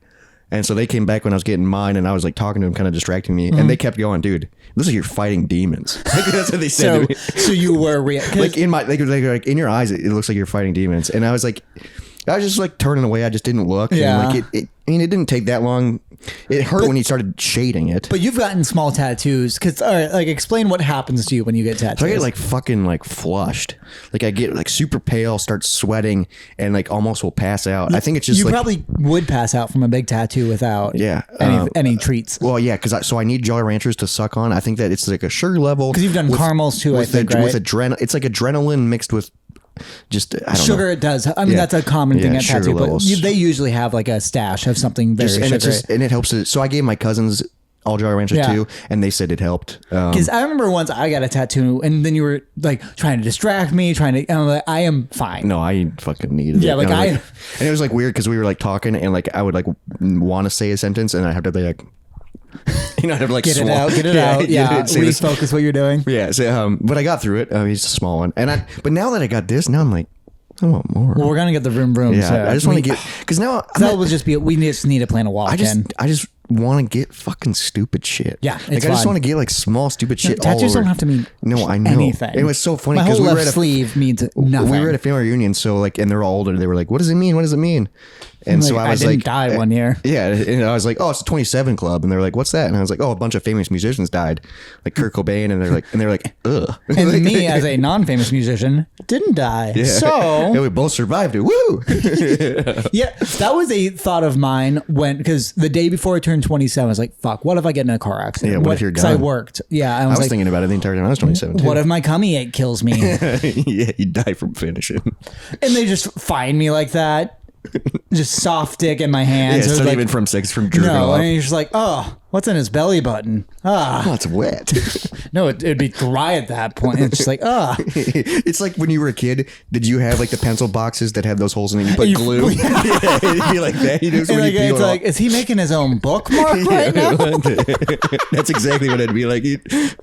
And so they came back when I was getting mine, and I was like talking to them, kind of distracting me, and they kept going, dude. It looks like you're fighting demons. That's what they said to me. So you were like in my like in your eyes, it looks like you're fighting demons. And I was just like turning away. I just didn't look. Yeah. And like it didn't take that long It hurt when he started shading it. But you've gotten small tattoos because, all right, like explain what happens to you when you get tattoos. So I get like fucking like flushed. Like I get like super pale, start sweating, and like almost will pass out. I think it's just you like, probably would pass out from a big tattoo without any treats. Well, yeah, because I need Jolly Ranchers to suck on. I think that it's like a sugar level. Because you've done caramels too, I think, right? With it's like adrenaline mixed with just I don't sugar. know. It does. I mean, that's a common thing at sugar tattoo, levels. but they usually have like a stash of something very sugary. And it helps. So I gave my cousins all Jolly Ranchers too, and they said it helped. Because I remember once I got a tattoo, and then you were like trying to distract me, and I'm like, I am fine. No, I fucking needed it. Like and it was like weird because we were like talking, and like I would like want to say a sentence, and I have to be like. You know, I have to like get it out. Yeah, refocus what you're doing. Yeah, so, but I got through it. He's a small one, but now that I got this, now I'm like, I want more. Well, we're gonna get the room. Yeah, so I just want to get because now that would just be. We just need to plan a walk. I just want to get fucking stupid shit. Yeah, like I just want to get like small stupid shit. Tattoos all over. don't have to mean I know anything. It was so funny because we were left sleeve means nothing. We were at a family reunion, so like, and they're all older. They were like, "What does it mean? What does it mean?" And so I was didn't like, die one year. Yeah, and I was like, "Oh, it's a 27 Club," and they're like, "What's that?" And I was like, "Oh, a bunch of famous musicians died, like Kurt Cobain," and they're like, "Ugh." And me, as a non-famous musician, didn't die. Yeah. So yeah, we both survived it. Woo! Yeah, that was a thought of mine because the day before I turned 27, I was like, "Fuck, what if I get in a car accident?" Yeah, what if you're done? Because I worked. Yeah, I was like, thinking about it the entire time I was 27. What if my cummy ache kills me? Yeah, you die from finishing. And they just find me like that. Just soft dick in my hands. Yeah, it's not like, even from sex from jerking off. And you're just like, oh, what's in his belly button? Oh, it's wet. No, it'd be dry at that point. It's just like, It's like when you were a kid, did you have like the pencil boxes that have those holes in it? You put glue. Yeah, it'd be like that. You know, so like, it's like, is he making his own bookmark right now? That's exactly what it'd be like.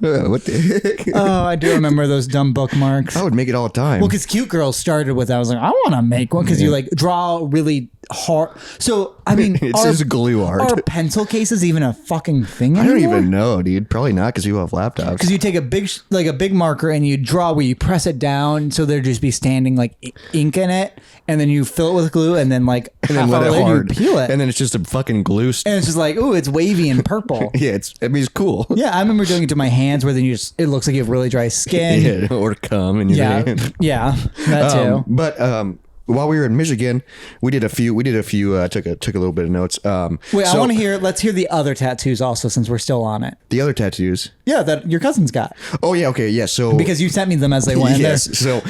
What the heck? Oh, I do remember those dumb bookmarks. I would make it all the time. Well, because Cute Girls started with that. I was like, I want to make one because you like draw really hard. So, I mean, it's just glue art. Are pencil cases even a fucking thing anymore? I don't even know, dude. Probably not because you have laptops. Because you take a big marker and you draw where you press it down so there'd just be standing like ink in it, and then you fill it with glue, and then like half hour later you peel it, and then it's just a fucking glue. And it's just like, ooh, it's wavy and purple. Yeah, it's cool. Yeah, I remember doing it to my hands where then it looks like you have really dry skin. Yeah, or cum in your hand. Yeah, that too. But while we were in Michigan, we did a few. Took a little bit of notes. Wait, I want to hear. Let's hear the other tattoos also, since we're still on it. The other tattoos. Yeah, that your cousins got. Oh yeah, okay, yeah. So because you sent me them as they went. Yes. So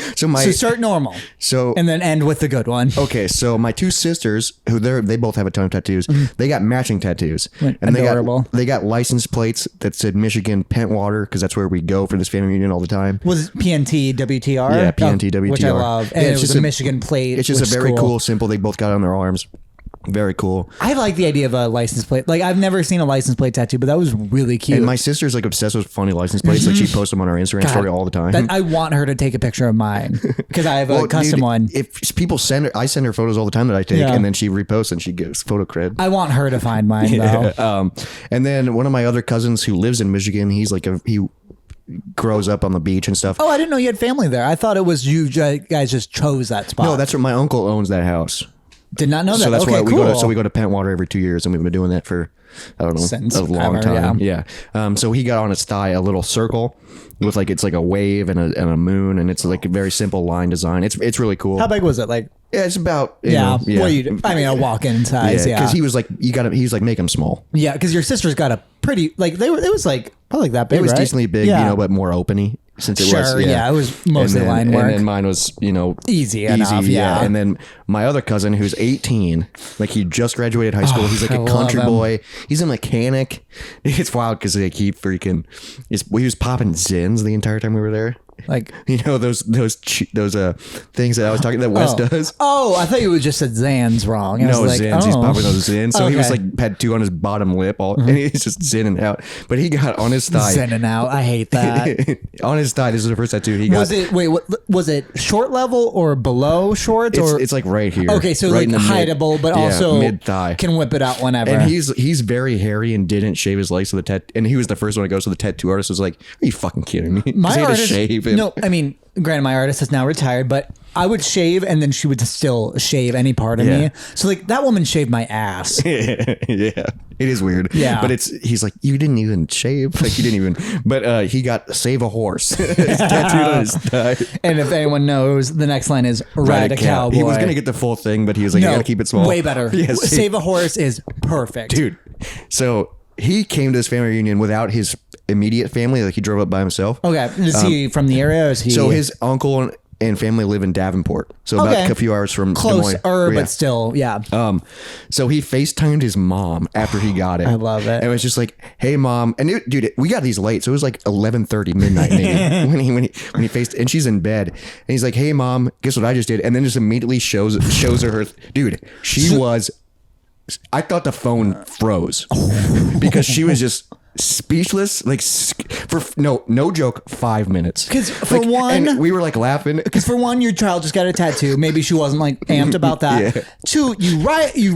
start normal. So and then end with the good one. Okay, so my two sisters, who they both have a ton of tattoos, they got matching tattoos, and adorable. they got license plates that said Michigan Pentwater because that's where we go for this family reunion all the time. Was it PNT WTR? Yeah, PNT WTR, which I love. And it was a Michigan plate. It's just a very cool, simple. They both got it on their arms. Very cool. I like the idea of a license plate. Like, I've never seen a license plate tattoo, but that was really cute. And my sister's like obsessed with funny license plates. Like, she posts them on her Instagram story all the time. I want her to take a picture of mine because I have a custom one. If people I send her photos all the time that I take, and then she reposts and she gives photo cred. I want her to find mine though. And then one of my other cousins who lives in Michigan, he's like he grows up on the beach and stuff. Oh, I didn't know you had family there. I thought it was you guys just chose that spot. No, that's what my uncle owns that house. Did not know that. So that's why we go to Pentwater every 2 years, and we've been doing that for I don't know, since a long time. Yeah. So he got on his thigh a little circle with like it's like a wave and a moon, and it's like a very simple line design. It's really cool. How big was it? Like it's about What I mean, a walk-in size. Yeah, because he was like he's like make them small. Yeah, because your sister's got a pretty like it was like probably like that big. It was right? decently big, but more openy. Since it was, it was mostly line work. And then mine was, easy enough, yeah. And then my other cousin, who's 18, like he just graduated high school. He's like a country boy. He's a mechanic. It's wild because like he was popping Zins the entire time we were there. Like those things that I was talking that Wes does. Oh, I thought you just said Zans wrong. No, Zins. He's popping those Zins. So he was like had two on his bottom lip, and he's just zinning out. But he got on his thigh. Zinning out. I hate that. On his thigh. This is the first tattoo he got. Was it short level or below shorts? It's like right here. Okay, so right like hideable, but also mid thigh. Can whip it out whenever. And he's very hairy and didn't shave his legs, so and he was the first one to go. So the tattoo artist was like, "Are you fucking kidding me?" My he had artist, to shave. believe him. No, I mean, granted, my artist is now retired, but I would shave and then she would still shave any part of me. So like that woman shaved my ass. Yeah, it is weird. Yeah, but he's like, you didn't even shave, like you didn't even. But he got save a horse tattooed on his thigh. And if anyone knows, the next line is ride a cowboy. He was gonna get the full thing, but he was like, I gotta keep it small. Way better. Yes, save a horse is perfect, dude. So he came to this family reunion without his immediate family. Like he drove up by himself. Okay, is he from the area? Or is he? So his uncle and family live in Davenport, so about a few hours from close, Des Moines. but still, yeah. So he FaceTimed his mom after he got it. I love it. And it was just like, "Hey, mom," and dude, we got these late, so it was like 11:30 midnight maybe when he faced, and she's in bed, and he's like, "Hey, mom, guess what I just did?" And then just immediately shows her, dude, she was. I thought the phone froze because she was just speechless, like for no joke, 5 minutes. Because for like, one, and we were like laughing. Because for one, your child just got a tattoo. Maybe she wasn't like amped about that. Yeah. Two, you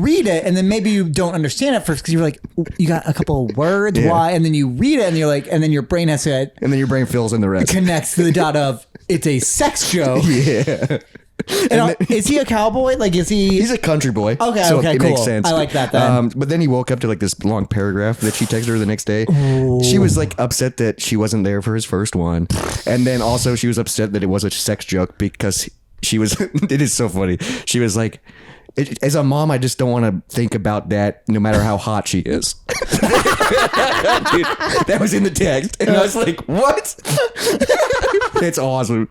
read it, and then maybe you don't understand it first because you're like, you got a couple of words, why? And then you read it, and you're like, and then your brain has to, and then your brain fills in the rest. Connects to the dot of it's a sex joke. Yeah. And is he a cowboy? Like, is he? He's a country boy. Okay, so okay, it cool. makes sense. I like that then. But then he woke up to like this long paragraph that she texted her the next day. Ooh. She was like upset that she wasn't there for his first one, and then also she was upset that it was a sex joke because she was. It is so funny. She was like, as a mom, I just don't want to think about that, no matter how hot she is. Dude, that was in the text, and I was like, what? It's awesome.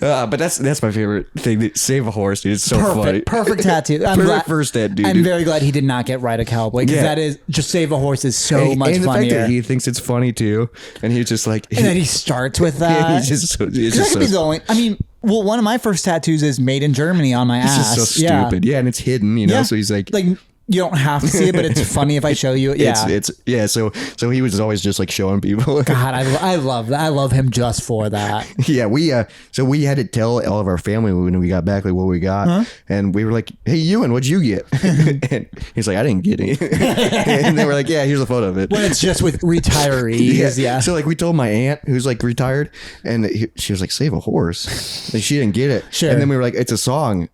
But that's my favorite thing. Save a horse, dude. It's so funny. Perfect tattoo. First tattoo. I'm very glad he did not get ride a cowboy because that is just save a horse is so much and the funnier. fact that he thinks it's funny too, and he's just like, and then he starts with that. He's just so. That could be the only. I mean, well, one of my first tattoos is made in Germany on my ass. It's just so stupid. Yeah, and it's hidden, you know. So he's like. You don't have to see it, but it's funny if I show you it. Yeah, it's So he was always just like showing people. God, I love that. I love him just for that. Yeah, we had to tell all of our family when we got back like what we got, and we were like, "Hey, Ewan, what'd you get?" And he's like, "I didn't get it." And they were like, "Yeah, here's a photo of it." When it's just with retirees, yeah. So like we told my aunt who's like retired, and she was like, "Save a horse." Like she didn't get it. Sure. And then we were like, "It's a song."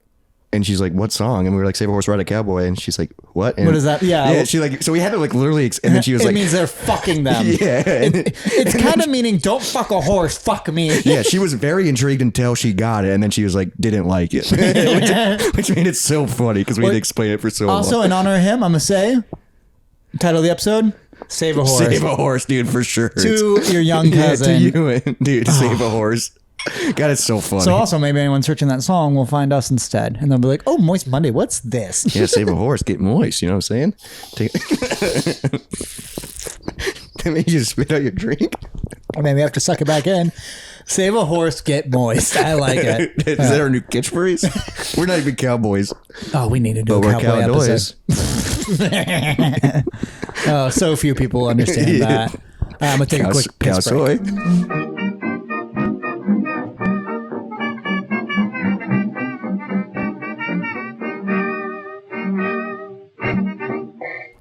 And she's like, "What song?" And we were like, "Save a horse, ride a cowboy." And she's like, "What?" And what is that? Yeah. She like, so we had to like literally, and then she was it like, "It means they're fucking them." Yeah. It's kind of meaning don't fuck a horse, fuck me. Yeah. She was very intrigued until she got it, and then she was like, didn't like it, which made it so funny because we had to explain it for so long. Also, in honor of him, I'm gonna say, title of the episode: Save a horse. Save a horse, dude, for sure. To your young cousin, to you, dude. Save a horse. God, it's so funny. So also, maybe anyone searching that song will find us instead, and they'll be like, "Oh, Moist Monday, what's this?" Yeah, save a horse, get moist. You know what I'm saying? That made you spit out your drink. Or maybe I have to suck it back in. Save a horse, get moist. I like it. Is that our new catchphrase? We're not even cowboys. Oh, we need to do a cowboy episode. Oh, so few people understand that. I'm gonna take a quick piss break.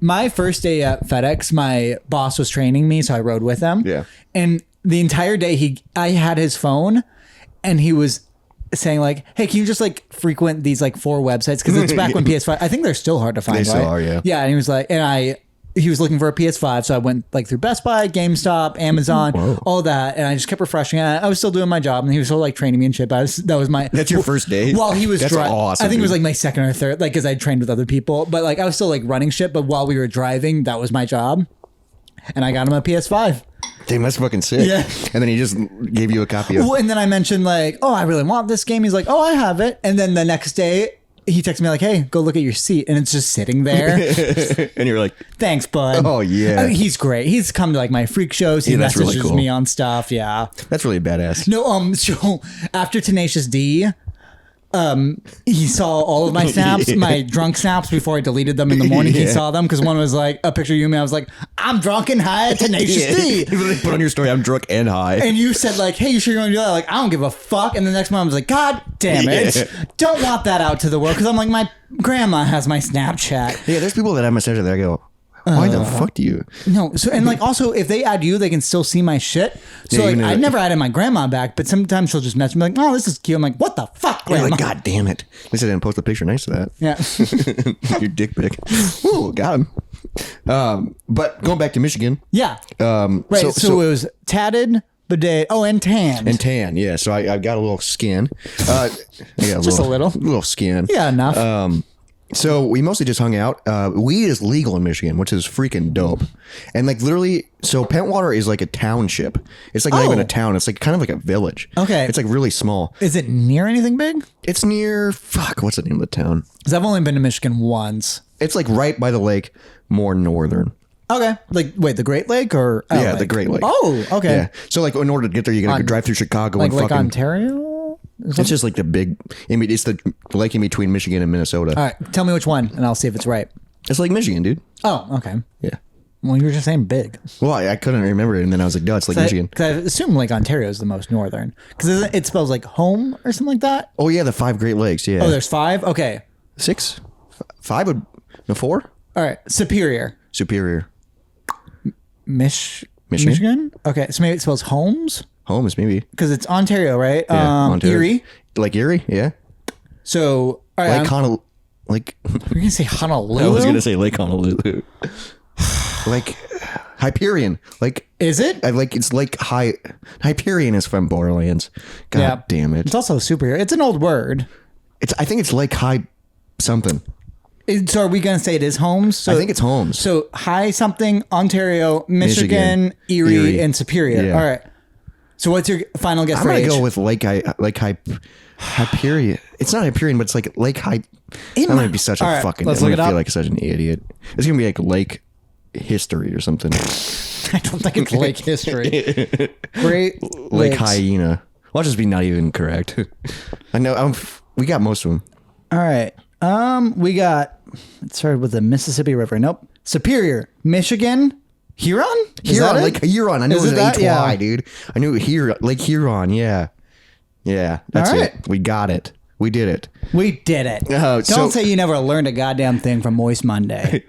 My first day at FedEx, my boss was training me, so I rode with him. Yeah. And the entire day, I had his phone, and he was saying like, "Hey, can you just like frequent these like 4 websites?" Because it's back when PS5. I think they're still hard to find. They still are, yeah. Yeah, and he was like, he was looking for a PS5, so I went like through Best Buy, GameStop, Amazon, all that, and I just kept refreshing it. I was still doing my job, and he was still like training me and shit. But That's your first day? While he was driving, awesome. I think it was like my second or third, like because I trained with other people. But like I was still like running shit. But while we were driving, that was my job, and I got him a PS5. Damn, that's fucking sick. Yeah. And then he just gave you a copy of. Well, and then I mentioned like, "Oh, I really want this game." He's like, "Oh, I have it." And then the next day, he texted me like, "Hey, go look at your seat," and it's just sitting there. And you're like, "Thanks, bud." Oh yeah, I mean, he's great. He's come to like my freak shows. He that's messages really cool. me on stuff. Yeah, that's really badass. No, so after Tenacious D, he saw all of my snaps, my drunk snaps before I deleted them in the morning. He saw them because one was like a picture of you and me. I was like, "I'm drunk and high at Tenacious D." You really put on your story, "I'm drunk and high." And you said like, "Hey, you sure you're going to do that?" Like, I don't give a fuck. And the next month I was like, "God damn it. Don't want that out to the world." Because I'm like, my grandma has my Snapchat. Yeah, there's people that have my Snapchat that I go, Why the fuck do you? No. So, and like also, if they add you, they can still see my shit. So Yeah, like, I that- never added my grandma back, but sometimes she'll just message me like, "Oh, this is cute." I'm like, "What the fuck, You're grandma?" like, God damn it. At least I didn't post a picture next to that. Yeah. Your dick pic. Ooh, got him. But going back to Michigan. Yeah. Right. So it was tatted, bidet. Oh, and tan. And tan, yeah. So I've got a little skin. I got Just a little. little skin. Yeah, enough. So we mostly just hung out. Weed is legal in Michigan, which is freaking dope. And like literally, so Pentwater is like a township. It's like not even a town. It's like kind of like a village. Okay. It's like really small. Is it near anything big? It's near, what's the name of the town? Because I've only been to Michigan once. It's like right by the lake, more northern. Okay. Like, wait, the Great Lake or? Yeah, the Great Lake. Oh, okay. Yeah. So like in order to get there, you gotta go drive through Chicago Like and Lake fucking. Ontario? It's just like the big. I mean, it's the lake in between Michigan and Minnesota. All right. Tell me which one, and I'll see if it's right. It's like Michigan, dude. Oh, okay. Yeah. Well, you were just saying big. Well, I couldn't remember it, and then I was like, "No, it's like Michigan." Because I assume Lake Ontario is the most northern. Because it spells like home or something like that. Oh yeah, the 5 Great Lakes. Yeah. Oh, there's 5. Okay. 6, 5 would no 4. All right. Superior. Superior. Michigan. Michigan? Okay. So maybe it spells homes Homes maybe. because it's Ontario, right? Yeah, Ontario. Erie. Like Erie, yeah. So all right. Lake Honolulu. Like We're gonna say Honolulu. I was gonna say Lake Honolulu. Like Hyperion. Like Is it? like it's like Hyperion is from Borderlands. God damn it. It's also superior. It's an old word. I think it's like high something. So are we gonna say it is homes? So, I think it's homes. So high something Ontario, Michigan, Erie, and Superior. Yeah. All right. So what's your final guess I'm for gonna age? go with Hyperion. It's not Hyperion, but it's like Lake High. I'm gonna be such a All right, fucking. let's I'm look gonna it feel up. like such an idiot. It's gonna be like Lake History or something. I don't think it's lake history. Great Lake Lakes. Hyena. Well, I'll just be not even correct. I know. We got most of them. All right. We got. It started with the Mississippi River. Nope. Superior, Michigan, Huron. Is Huron, that it? Lake Huron. I knew Is it was it that? HY, Yeah. dude. I knew Lake Huron. Yeah, that's All right. it. We got it. We did it. We did it. So- Don't say you never learned a goddamn thing from Moist Monday.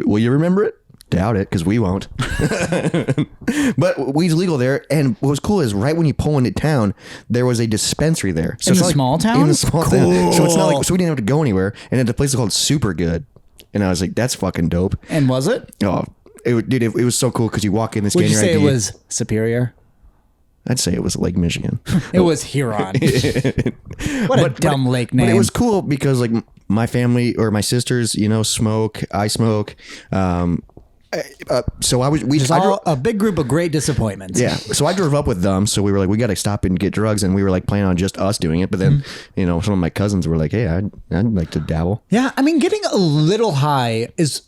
Will you remember it? Doubt it, because we won't. But weed's legal there, and what was cool is right when you pull into town, there was a dispensary there. So In it's the not small town? In the small town. So it's not Cool. like we didn't have to go anywhere. And the place is called Super Good, and I was like, that's fucking dope. And was it? Oh, it was so cool because you walk in, this Would you scan your say ID. it was Superior? I'd say it was Lake Michigan. It was Huron. What a dumb lake name. But it was cool because like my family or my sisters, smoke. I smoke. So I was. Just a big group of great disappointments. Yeah. So I drove up with them. So we were like, we got to stop and get drugs, and we were like planning on just us doing it. But then, some of my cousins were like, hey, I'd like to dabble. Yeah, I mean, getting a little high is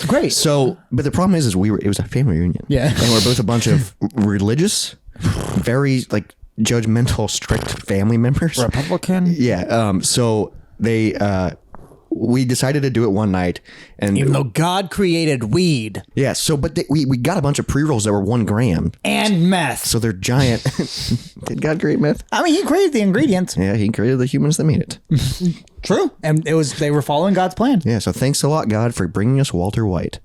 great. So, but the problem is it was a family reunion. Yeah. And we're both a bunch of religious, very like judgmental, strict family members. Republican? Yeah. So we decided to do it one night, and Even though God created weed yeah. So, but we got a bunch of pre-rolls that were 1 gram. and meth. So they're giant. Did God create meth? I mean, he created the ingredients. Yeah, he created the humans that made it. True. And they were following God's plan. Yeah. So thanks a lot, God, for bringing us Walter White.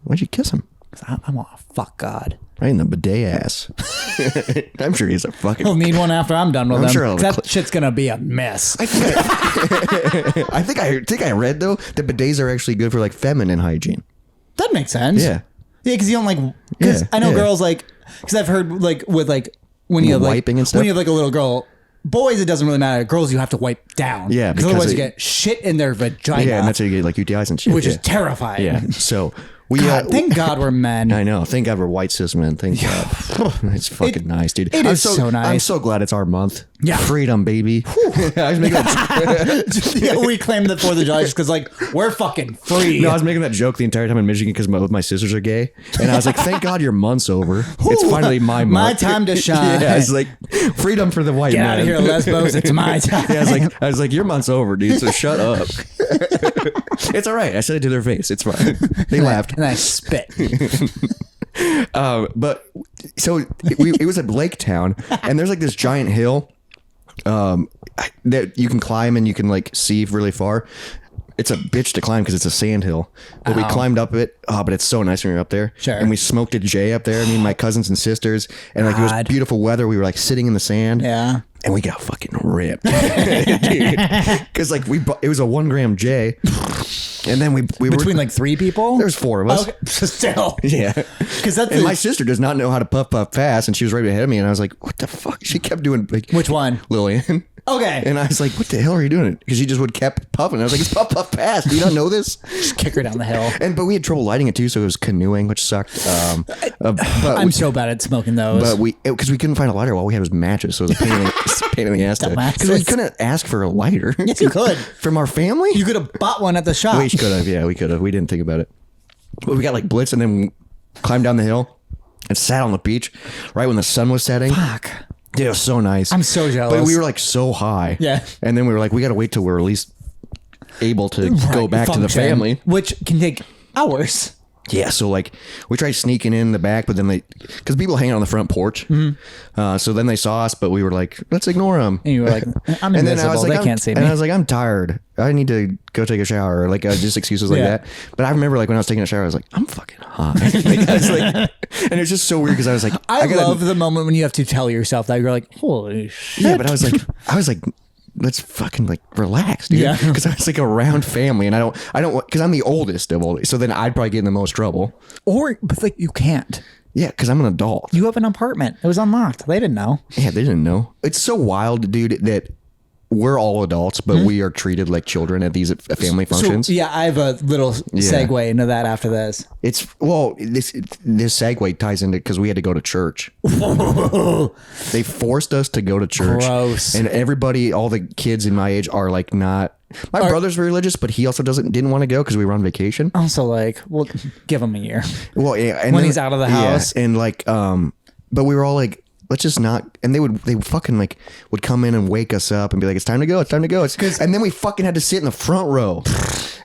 Why'd you kiss him? 'Cause I want to fuck God. Right in the bidet ass. I'm sure he's a fucking. He'll need one after I'm done with I'm him. sure I'll 'Cause that shit's going to be a mess. I think I read though that bidets are actually good for like feminine hygiene. That makes sense. Yeah. Yeah, because you don't like. Because Yeah, I know yeah. girls like. Because I've heard like with like when you have like Wiping and stuff? when you have like a little girl. Boys, it doesn't really matter. Girls, you have to wipe down. Yeah, because because otherwise you it- get shit in their vagina. Yeah, and that's how you get like UTIs and shit. which yeah. is terrifying. Yeah. So we God, thank God we're men. I know. Thank God we're white cis men. Thank God. It's fucking nice, dude. it I'm is so nice. I'm so glad it's our month. Yeah. Freedom, baby. I was making that, Yeah, we claim that for the judge because like we're fucking free. no, I was making that joke the entire time in Michigan because both my sisters are gay, and I was like, "Thank God your month's over. It's finally my month. My time to shine. Yeah, I was like, freedom for the white Get man. out of here, Lesbos. It's my time. Yeah, I was like, your month's over, dude. So shut up. It's all right. I said it to their face. It's fine. They laughed. And I spit. But so it was a lake town, and there's like this giant hill that you can climb and you can like see really far. it's a bitch to climb because it's a sand hill. But we climbed up it. Oh, but it's so nice when you're up there. Sure. And we smoked a J up there. Me and my cousins and sisters. And like it was beautiful weather. We were like sitting in the sand. Yeah. And we got fucking ripped, because like it was a 1 gram J, and then we between like 3 people. There's 4 of us. Okay. Still, yeah, because that's and my sister does not know how to puff fast, and she was right ahead of me, and I was like, what the fuck? She kept doing like which one, Lillian? Okay. And I was like, what the hell are you doing? Because she just would kept puffing. I was like, it's puff fast. Do you not know this? Just kick her down the hill. But we had trouble lighting it too, so it was canoeing, which sucked. I'm so bad at smoking those. But because we couldn't find a lighter, all we had was matches, so it was a pain in the ass. Because we couldn't ask for a lighter. Yes, you could. From our family? You could have bought one at the shop. We could have, yeah, we could have. We didn't think about it. But we got like blitz and then climbed down the hill and sat on the beach right when the sun was setting. Fuck. Dude, it was so nice. I'm so jealous. But we were like so high. Yeah. And then we were like, we got to wait till we're at least able to go back to the family. Which can take hours. Yeah, so like we tried sneaking in the back, but then because people hang out on the front porch, so then they saw us, but we were like, let's ignore them. And you were like, I'm invisible. And then I was like, they can't see me. And I was like, I'm tired. I need to go take a shower. Like just excuses like that. But I remember like when I was taking a shower, I was like, I'm fucking hot. Like, I was like, and it was just so weird because I was like, I love the moment when you have to tell yourself that you're like, holy shit. Yeah, but I was like. Let's fucking like relax, dude. Yeah. Because I was like around family, and I don't, because I'm the oldest of all. So then I'd probably get in the most trouble. But like you can't. Yeah, because I'm an adult. You have an apartment. It was unlocked. They didn't know. Yeah, they didn't know. It's so wild, dude, that we're all adults, but we are treated like children at these family functions. So, yeah, I have a little segue into that after this. This segue ties into because we had to go to church. They forced us to go to church. Gross. And everybody, all the kids in my age are like not. My brother's religious, but he also didn't want to go because we were on vacation. Also, like, well, give him a year. Well, yeah, and when he's out of the house, and like, but we were all like, let's just not. And they fucking like would come in and wake us up and be like, it's time to go. It's time to go. And then we fucking had to sit in the front row,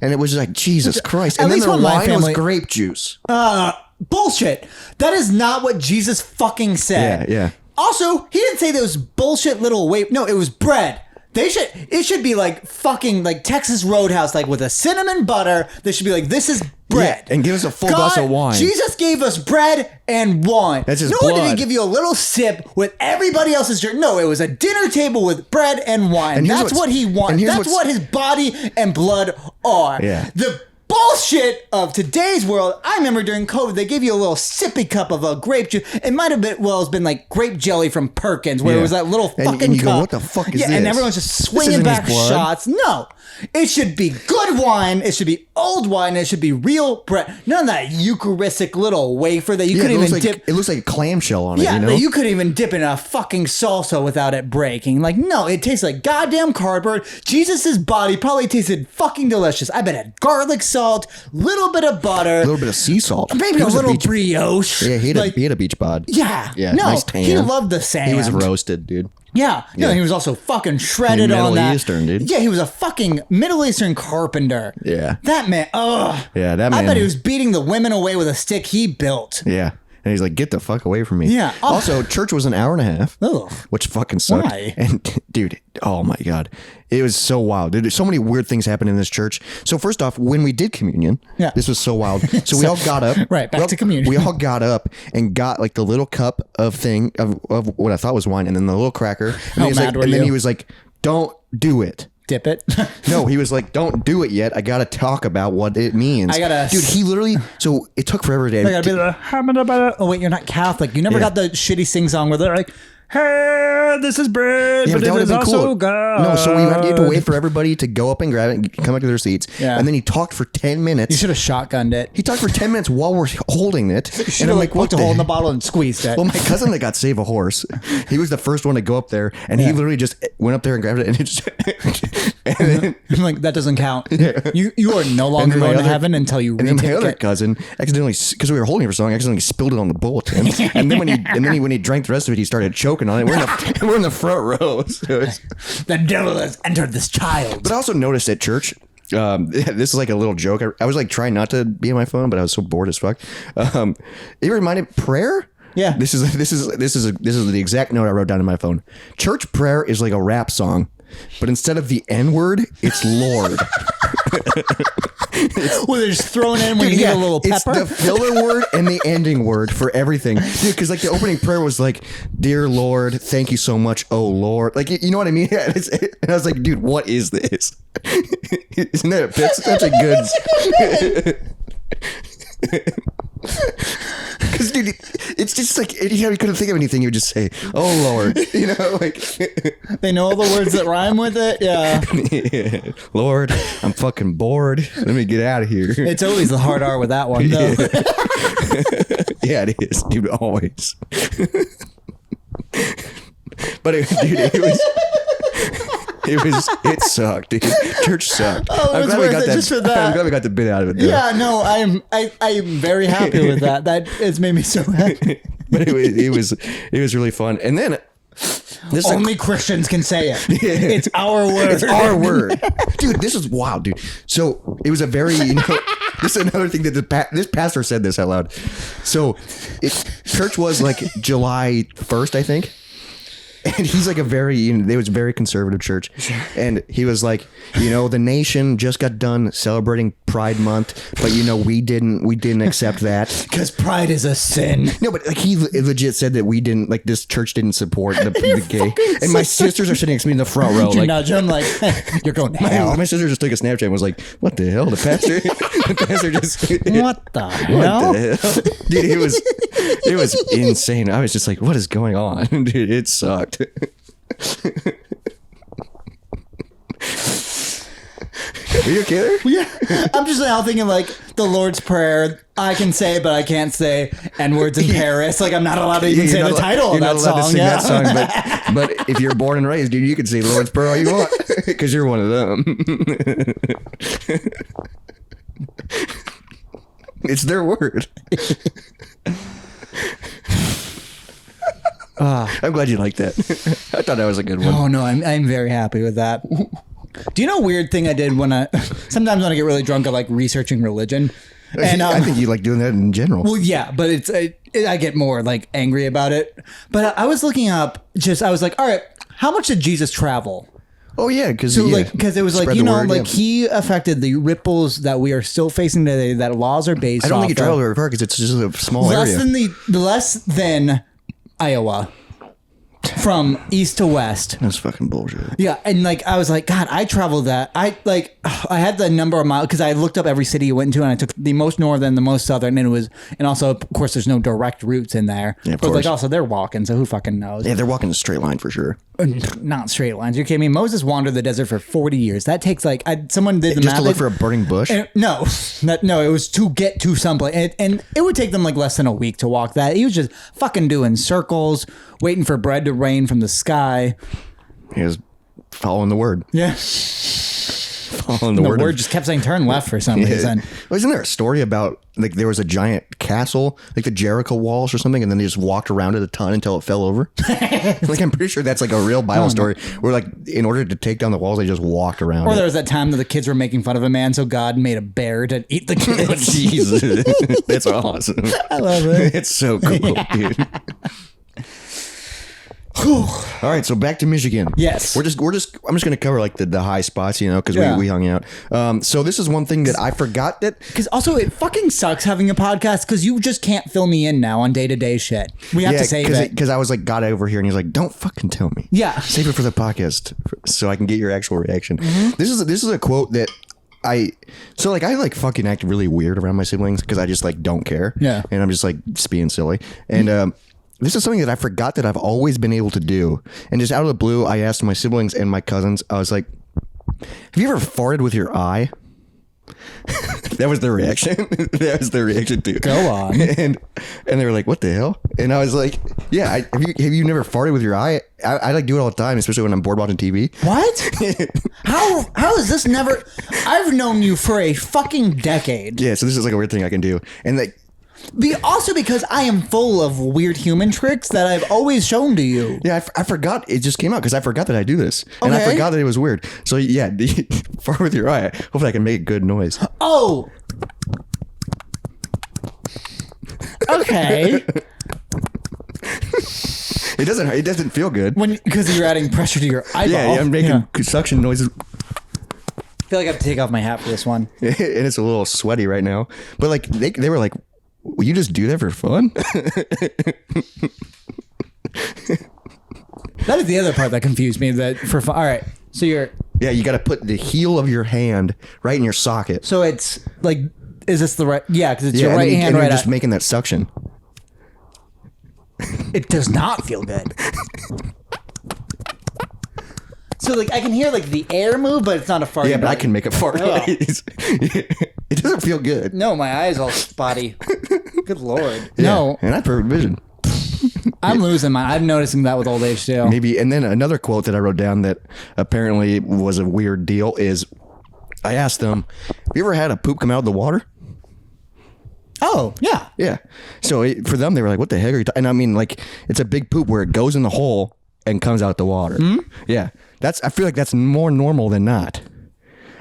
and it was just like Jesus Christ. And then the wine was grape juice. Bullshit. That is not what Jesus fucking said. Yeah. Also, he didn't say those bullshit little No, it was bread. It should be like fucking like Texas Roadhouse, like with a cinnamon butter. They should be like, this is bread. Yeah, and give us a full glass of wine. Jesus gave us bread and wine. That's his Nor blood. did he give you a little sip with everybody else's drink. No, it was a dinner table with bread and wine. And that's what he wanted. That's what his body and blood are. Yeah. The bullshit of today's world. I remember during COVID, they gave you a little sippy cup of a grape juice. It might have been like grape jelly from Perkins, where it was that little fucking and you cup. Go, what the fuck is this? And everyone's just swinging back shots. No, it should be good wine. It should be old wine. It should be real bread. None of that Eucharistic little wafer that you couldn't even dip. It looks like a clamshell on it. Yeah, you know? that you couldn't even dip in a fucking salsa without it breaking. Like, no, it tastes like goddamn cardboard. Jesus' body probably tasted fucking delicious. I bet it had garlic salt, little bit of butter, a little bit of sea salt, maybe a little brioche. Yeah, he had a beach bod. Yeah, no, nice tan. He loved the sand. He was roasted, dude. Yeah. No, he was also fucking shredded on that. Middle Eastern, dude. Yeah, he was a fucking Middle Eastern carpenter. Yeah. That man, ugh. Yeah, that man. I bet he was beating the women away with a stick he built. Yeah. And he's like, get the fuck away from me. Yeah. Also, church was an hour and a half. Ugh. Which fucking sucked. Why? And dude, oh my God. It was so wild. Dude, so many weird things happened in this church. So first off, when we did communion, this was so wild. So we all got up. Right, back to communion. We all got up and got like the little cup of what I thought was wine and then the little cracker. And then he was like, don't do it. Dip it. No, he was like, don't do it yet. I got to talk about what it means. Dude, he literally, so it took forever to. I gotta be the, oh wait, you're not Catholic. You never got the shitty sing song where they're like, hey, this is bread, but it is also God. No, so we had to wait for everybody to go up and grab it and come back to their seats. Yeah. And then he talked for 10 minutes. You should have shotgunned it. He talked for 10 minutes while we're holding it. You should have like poked a hole in the bottle and squeezed it. Well, my cousin that got Save a Horse, he was the first one to go up there, and he literally just went up there and grabbed it, and it just... and then, I'm like, that doesn't count. Yeah. You are no longer going to heaven until you retake it. And then my other cousin accidentally, because we were holding it for so long, accidentally spilled it on the bulletin. And then when he drank the rest of it, he started choking on it. We're in the front row. So the devil has entered this child. But I also noticed at church, this is like a little joke. I was like trying not to be on my phone, but I was so bored as fuck. It reminded prayer. Yeah. This is the exact note I wrote down in my phone. Church prayer is like a rap song, but instead of the N word, it's Lord. Well, they're just throwing in when you get a little pepper. It's the filler word and the ending word for everything. Dude, because like the opening prayer was like, "Dear Lord, thank you so much, oh Lord." Like, you know what I mean? And I was like, dude, what is this? Isn't that such a good... Because, dude, it's just like anytime you couldn't think of anything, you would just say, "Oh Lord," you know, like they know all the words that rhyme with it. Yeah. Yeah. Lord, I'm fucking bored. Let me get out of here. It's always the hard R with that one, though. Yeah, it is, dude. Always. But dude, it sucked, dude. Church sucked. Oh, I'm glad we got that. Just for that. I'm glad we got the bit out of it, though. Yeah, no, I am very happy with that. That has made me so happy. But it was really fun. And then only Christians can say it. Yeah. It's our word. It's our word. Dude, this is wild, dude. So it was a very, this is another thing that this pastor said this out loud. So church was like July 1st, I think. And he's like it was a very conservative church. And he was like, the nation just got done celebrating Pride Month, but we didn't accept that. Because pride is a sin. No, but like he legit said that we didn't, like this church didn't support the gay. And my sisters are sitting next to me in the front row. You're nudge them like, you're going to hell. My sister just took a Snapchat and was like, "What the hell?" The pastor just... What the hell? Dude, it was insane. I was just like, what is going on? Dude, it sucked. Are you okay there? Yeah. I'm just now thinking like the Lord's Prayer. I can say, but I can't say N-words in Paris. Like I'm not allowed to even say the title of that song. You're not allowed to sing that song, but if you're born and raised, dude, you can say Lord's Prayer all you want because you're one of them. It's their word. I'm glad you liked that. I thought that was a good one. Oh no, I'm very happy with that. Do you know a weird thing I did sometimes when I get really drunk, I like researching religion. And I think you like doing that in general. Well, yeah, but I get more like angry about it. But I was looking up I was like, all right, how much did Jesus travel? Oh yeah, because it was like he affected the ripples that we are still facing today. That laws are based. I don't think he traveled very far because it's just a small area. Less than Iowa. From east to west. That's fucking bullshit. Yeah, and like I was like, God, I traveled that. I had the number of miles because I looked up every city you went into, and I took the most northern, the most southern, and also of course there's no direct routes in there. Yeah, of but course. like also they're walking, so who fucking knows? Yeah, they're walking a straight line for sure. Not straight lines. You're kidding me? Moses wandered the desert for 40 years. That takes someone did the just math. to look for a burning bush. No, it was to get to someplace, and it would take them like less than a week to walk that. He was just fucking doing circles, waiting for bread to rain from the sky. He was following the word. Yeah. Following the word. The word just kept saying turn left for some reason. Well, isn't there a story about like there was a giant castle, like the Jericho walls or something, and then they just walked around it a ton until it fell over? Like I'm pretty sure that's like a real Bible story where like in order to take down the walls, they just walked around. Or there was that time that the kids were making fun of a man, so God made a bear to eat the kids. Jesus, that's awesome. I love it. It's so cool, dude. All right, so back to Michigan. Yes, I'm just gonna cover like the high spots, because we hung out. So this is one thing that I forgot because also it fucking sucks having a podcast because you just can't fill me in now on day-to-day shit. We have to save it because I was like got over here and he's like, don't fucking tell me. Yeah, save it for the podcast so I can get your actual reaction. Mm-hmm. This is a quote that I fucking act really weird around my siblings because I just like don't care. Yeah, and I'm just like being silly and. This is something that I forgot that I've always been able to do. And just out of the blue, I asked my siblings and my cousins, I was like, have you ever farted with your eye? That was their reaction. That was their reaction too. Go on. And they were like, what the hell? And I was like, yeah, have you never farted with your eye? I like do it all the time, especially when I'm bored watching TV. What? How is this never? I've known you for a fucking decade. Yeah, so this is like a weird thing I can do. And like, also because I am full of weird human tricks that I've always shown to you. Yeah, I forgot. It just came out because I forgot that I do this. And I forgot that it was weird. So yeah, fart with your eye. Hopefully I can make good noise. Oh. Okay. It doesn't feel good. Because you're adding pressure to your eyeball. Yeah, I'm making suction noises. feel like I have to take off my hat for this one. And it's a little sweaty right now. But like they were like, will you just do that for fun? That is the other part that confused me. That for fun. All right, so you're. Yeah, you got to put the heel of your hand right in your socket. So it's like, is this the right? Yeah, because it's your and right then, hand. and right. you're just making that suction. It does not feel good. So like I can hear like the air move, but it's not a fart. Yeah, but I can make a fart Oh. noise. It doesn't feel good. No, my eyes all spotty. Good lord. Yeah, No, and I have perfect vision. I'm losing my. I'm noticing that with old age too. Maybe. And then another quote that I wrote down that apparently was a weird deal is, I asked them, "Have you ever had a poop come out of the water?" Oh yeah. Yeah. So for them, they were like, "What the heck are you?" And I mean, like, it's a big poop where it goes in the hole and comes out the water. Yeah. I feel like that's more normal than not.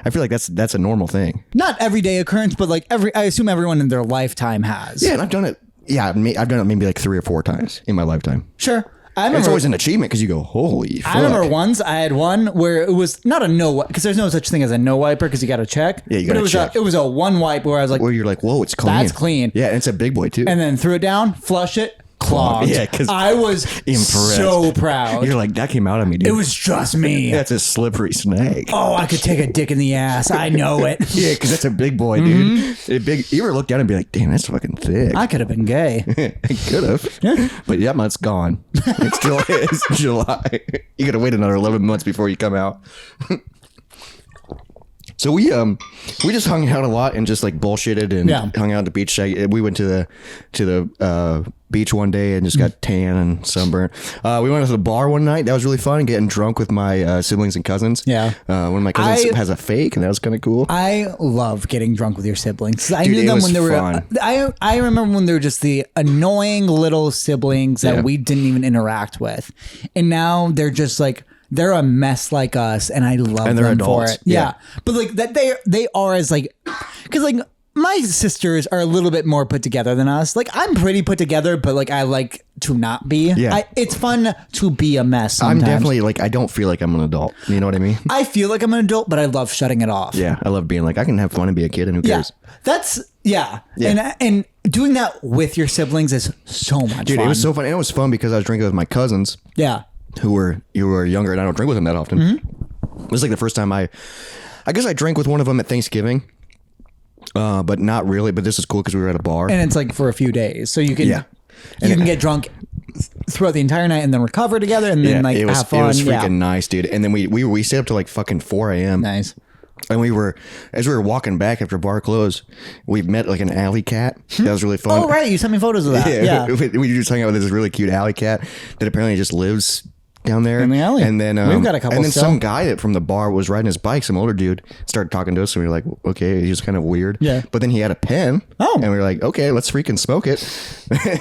I feel like that's a normal thing. Not everyday occurrence, but like I assume everyone in their lifetime has. Yeah, and I've done it. Yeah, I've done it maybe like 3 or 4 times in my lifetime. Sure. It's always an achievement because you go, holy fuck. I remember once I had one where it was not a no, because there's no such thing as a no wiper because you got to check. Yeah, you got to check. It was a one wipe where I was like, where you're like, whoa, it's clean. That's clean. Yeah, and it's a big boy too. And then threw it down, flush it, clogged. Yeah, because I was impressed. so proud. You're like, that came out of me, dude. It was just me. That's a slippery snake. Oh, I could take a dick in the ass. I know it. Yeah, because that's a big boy, dude. You ever look down and be like, damn, that's fucking thick. I could have been gay. I could have. But that month's gone. It still is July. You gotta wait another 11 months before you come out. So we just hung out a lot and just like bullshitted and hung out at the beach. We went to the beach one day and just got tan and sunburned. We went to the bar one night. That was really fun. Getting drunk with my siblings and cousins. Yeah. One of my cousins has a fake, and that was kind of cool. I love getting drunk with your siblings. I Dude, knew them it when they was were. fun. I remember when they were just the annoying little siblings that we didn't even interact with, and now they're just like. They're a mess like us, and I love And they're them adults. for it. Yeah, but like that, they are as like, because like my sisters are a little bit more put together than us. Like I'm pretty put together, but like I like to not be. Yeah. It's fun to be a mess. Sometimes. I'm definitely like, I don't feel like I'm an adult. You know what I mean? I feel like I'm an adult, but I love shutting it off. Yeah, I love being like, I can have fun and be a kid, and who cares? That's and doing that with your siblings is so much Dude, fun. it was so fun. And it was fun because I was drinking with my cousins. Yeah. You were younger, and I don't drink with them that often. It was like the first time I guess I drank with one of them at Thanksgiving, but not really. But this is cool because we were at a bar, And it's like for a few days, so you can you can get drunk throughout the entire night and then recover together and then like it was, have fun. It was freaking nice, dude. And then we stayed up till like fucking 4 a.m. Nice. And as we were walking back after bar closed, we met like an alley cat. That was really fun. Oh right, you sent me photos of that. Yeah. We just hung out with this really cute alley cat that apparently just lives down there In the alley. and then We've got a couple and then still. some guy from the bar was riding his bike, some older dude, started talking to us, and we were like, okay, he was kind of weird. Yeah. But then he had a pen. Oh. And we were like, okay, let's freaking smoke it.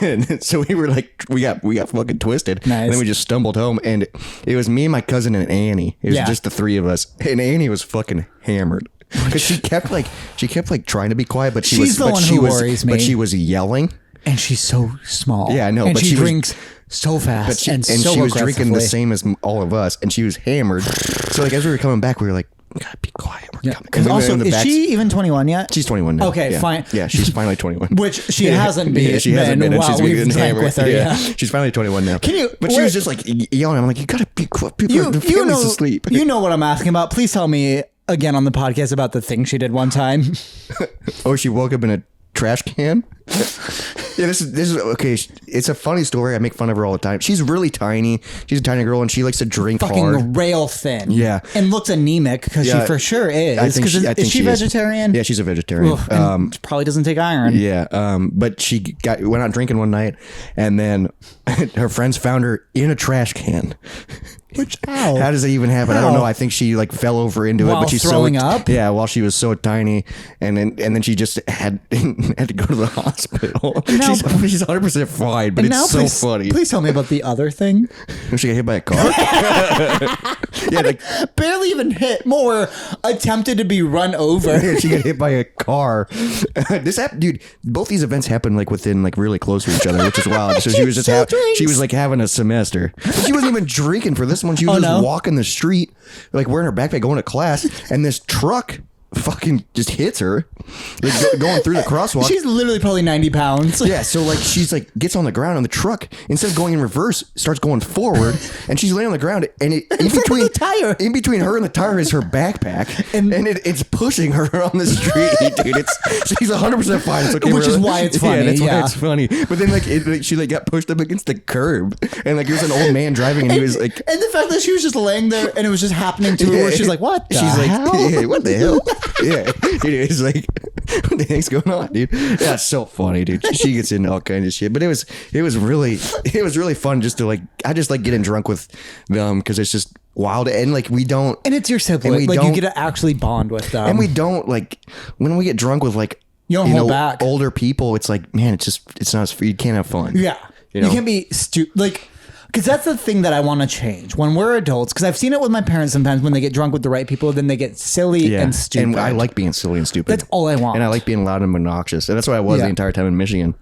And so we were like, we got fucking twisted. Nice. And then we just stumbled home, and it was me, my cousin, and Annie. It was just the 3 of us, and Annie was fucking hammered. Because she kept trying to be quiet, but She's the one who worries me. But she was yelling. And she's so small. Yeah, I know, And but she she was- drinks so fast and so she was drinking the aggressively. same as all of us, and she was hammered. So like as we were coming back, we were like, "We gotta be quiet. We're coming." Because And we went also, in the is back- she even 21 yet? She's 21 now. Okay, Yeah. fine. Yeah, she's finally 21. Which she hasn't been. Yeah, she hasn't been. And while she's we've getting drank hammered. with her. Yeah. She's finally 21 now. Can you- But she where- was just like yelling. I'm like, you gotta be quiet. People, the You family's know, asleep. you know what I'm asking about. Please tell me again on the podcast about the thing she did one time. Oh, she woke up in a trash can. Yeah, this is okay. It's a funny story. I make fun of her all the time. She's really tiny. She's a tiny girl, and she likes to drink Fucking hard. rail thin. Yeah. And looks anemic because Yeah. she for sure is. I think 'Cause she- I is think she she is. vegetarian? Yeah, she's a vegetarian. Oof, and probably doesn't take iron. Yeah, but she went out drinking one night, and then her friends found her in a trash can. Which how? How does that even happen? I don't How? know. I think she like fell over into it, While but she's throwing so up? Yeah, while she was so tiny, and then she just had to go to the hospital. Now- She's 100% fine, but And it's now so please, funny. Please tell me about the other thing. She got hit by a car. Yeah, like barely even hit. More attempted to be run over. she got hit by a car. This happened, dude. Both these events happened like within like really close to each other, which is wild. So she was just she was like having a semester. But she wasn't even drinking for this one. She was just walking the street, like wearing her backpack, going to class, and this truck fucking just hits her, like going through the crosswalk. She's literally probably 90 pounds. Yeah, so like she's like gets on the ground, and the truck, instead of going in reverse, starts going forward, and she's laying on the ground, and in between her and the tire is her backpack, and it's pushing her on the street, dude. She's 100% fine. It's okay, which is why it's funny. Yeah, that's why it's funny. But then she like got pushed up against the curb, and like it was an old man driving, and he was like, and the fact that she was just laying there, and it was just happening to her, where she's like, what? She's like, yeah, what the hell? Yeah, dude, it's like, what the heck's going on, dude? Yeah, it's so funny, dude. She gets into all kinds of shit, but it was really fun just to like, I just like getting drunk with them because it's just wild, and like we don't, and it's your sibling, like you get to actually bond with them, and we don't like when we get drunk with like you don't hold back older people. It's like, man, it's not as you can't have fun. Yeah, you can't be like. Because that's the thing that I want to change when we're adults. Because I've seen it with my parents sometimes when they get drunk with the right people, then they get silly and stupid. And I like being silly and stupid. That's all I want. And I like being loud and obnoxious. And that's what I was the entire time in Michigan.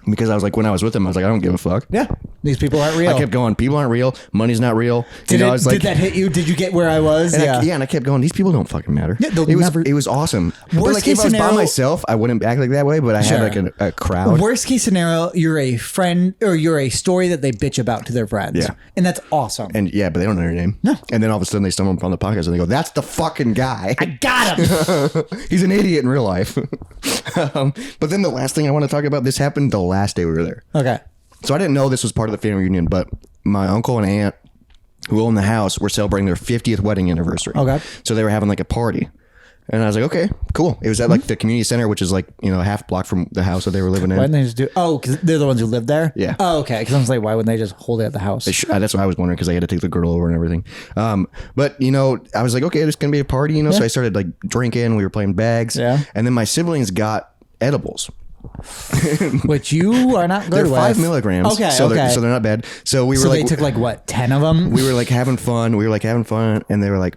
Because I was like, when I was with them, I was like, I don't give a fuck. Yeah. These people aren't real. I kept going, people aren't real. Money's not real. Did that hit you? Did you get where I was? And and I kept going, these people don't fucking matter. Yeah, it was awesome. But like if I was by myself, I wouldn't act like that way, but I had like a crowd. Worst case scenario, you're a friend or you're a story that they bitch about to their friends. Yeah. And that's awesome. And yeah, but they don't know your name. No. And then all of a sudden they stumble upon the podcast and they go, that's the fucking guy. I got him. He's an idiot in real life. But then the last thing I want to talk about, this happened the last day we were there. Okay. So I didn't know this was part of the family reunion, but my uncle and aunt who own the house were celebrating their 50th wedding anniversary. Okay. So they were having like a party. And I was like, okay, cool. It was at like the community center, which is like, a half block from the house that they were living in. Why didn't they just do? Oh, because they're the ones who live there? Yeah. Oh, okay. Because I was like, why wouldn't they just hold it at the house? That's what I was wondering, because they had to take the girl over and everything. But, I was like, okay, there's going to be a party, So I started like drinking. We were playing bags. Yeah. And then my siblings got edibles. Which you are not good they're with. 5 milligrams. Okay, so okay. So they're not bad. So they took like what, 10 of them? We were like having fun. And they were like,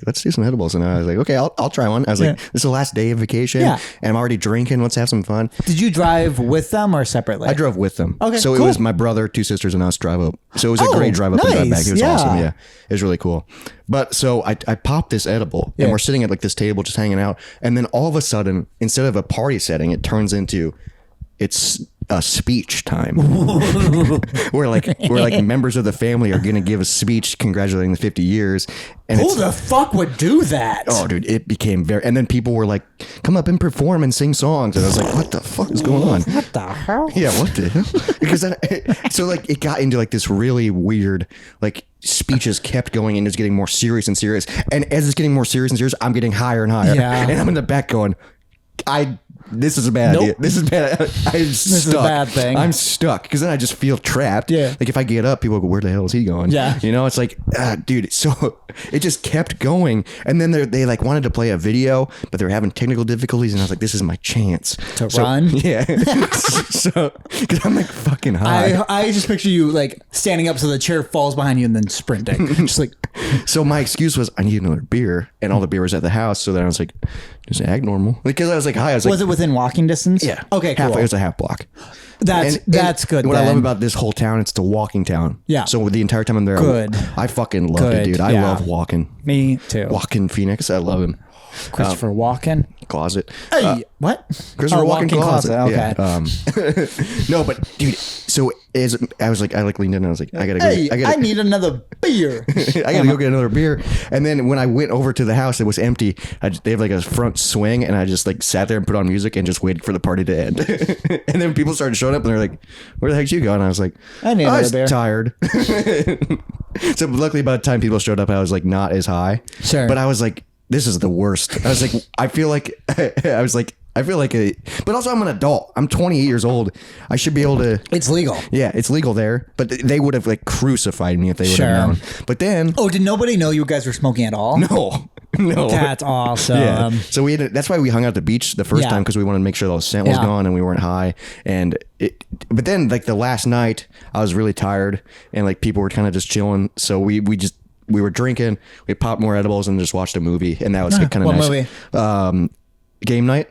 let's do some edibles. And I was like, okay, I'll try one. I was like, this is the last day of vacation. Yeah. And I'm already drinking. Let's have some fun. Did you drive with them or separately? I drove with them. Okay, so cool. It was my brother, 2 sisters, and us drive up. So it was a great drive up and drive back. It was awesome. Yeah. It was really cool. But so I popped this edible and we're sitting at like this table just hanging out. And then all of a sudden, instead of a party setting, it turns into it's a speech time where like members of the family are gonna give a speech congratulating the 50 years. And who the fuck would do that? Oh, dude, it became and then people were like, come up and perform and sing songs. And I was like, what the fuck is going on? What the hell? Yeah, what the hell? Because so like it got into like this really weird, like speeches kept going and it's getting more serious and serious. And as it's getting more serious and serious, I'm getting higher and higher. Yeah. And I'm in the back going, this is a bad idea. This is bad. I'm stuck. This is a bad thing. I'm stuck because then I just feel trapped. Yeah. Like if I get up, people go, "Where the hell is he going?" Yeah. It's like, dude. So it just kept going, and then they like wanted to play a video, but they were having technical difficulties, and I was like, "This is my chance to run." Yeah. So because I'm like fucking high. I just picture you like standing up so the chair falls behind you and then sprinting, just like. So my excuse was I need another beer, and all the beer was at the house. So then I was like, just act normal, because I was like high. I was like, was it within walking distance? Yeah. Okay. Cool. It was a half block. That's good. What I love about this whole town, it's a walking town. Yeah. So the entire time I'm there, I fucking love it, dude. I love walking. Me too. Walking Phoenix, I love him. Christopher Walken. Closet. Hey, what? Christopher Walken closet. Okay. Yeah. No, but dude, so I was like, I like leaned in and I was like, I gotta go. I need another beer. I gotta go get another beer. And then when I went over to the house, it was empty. They have like a front swing, and I just like sat there and put on music and just waited for the party to end. And then people started showing up, and they're like, "Where the heck's you going?" I was like, I need another beer. Tired. So luckily, by the time people showed up, I was like not as high. Sure. But I was like, this is the worst. I was like, I feel like but also I'm an adult. I'm 28 years old. I should be able to. It's legal. Yeah, it's legal there. But they would have like crucified me if they would have known. But then. Oh, did nobody know you guys were smoking at all? No. That's awesome. Yeah. So that's why we hung out at the beach the first time, because we wanted to make sure the scent was gone and we weren't high. But then like the last night I was really tired and like people were kind of just chilling. So we just we were drinking, we popped more edibles and just watched a movie, and that was kind of nice. What movie? Game Night.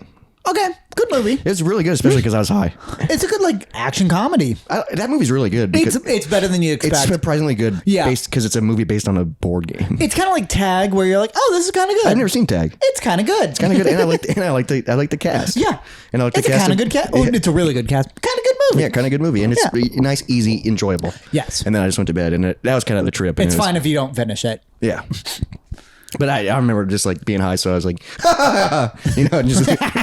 Okay, good movie. It's really good, especially because I was high. It's a good like action comedy. That movie's really good. It's better than you expect. It's surprisingly good. Yeah, because it's a movie based on a board game. It's kind of like Tag, where you're like, oh, this is kind of good. I've never seen Tag. It's kind of good. It's kind of good, and I like the cast. Yeah, and I like it's the cast. Kind of good cast. Oh, it's a really good cast. Kind of good movie. Yeah, kind of good movie, and it's nice, easy, enjoyable. Yes. And then I just went to bed, and that was kind of the trip. It's fine if you don't finish it. Yeah. But I remember just like being high, so I was like,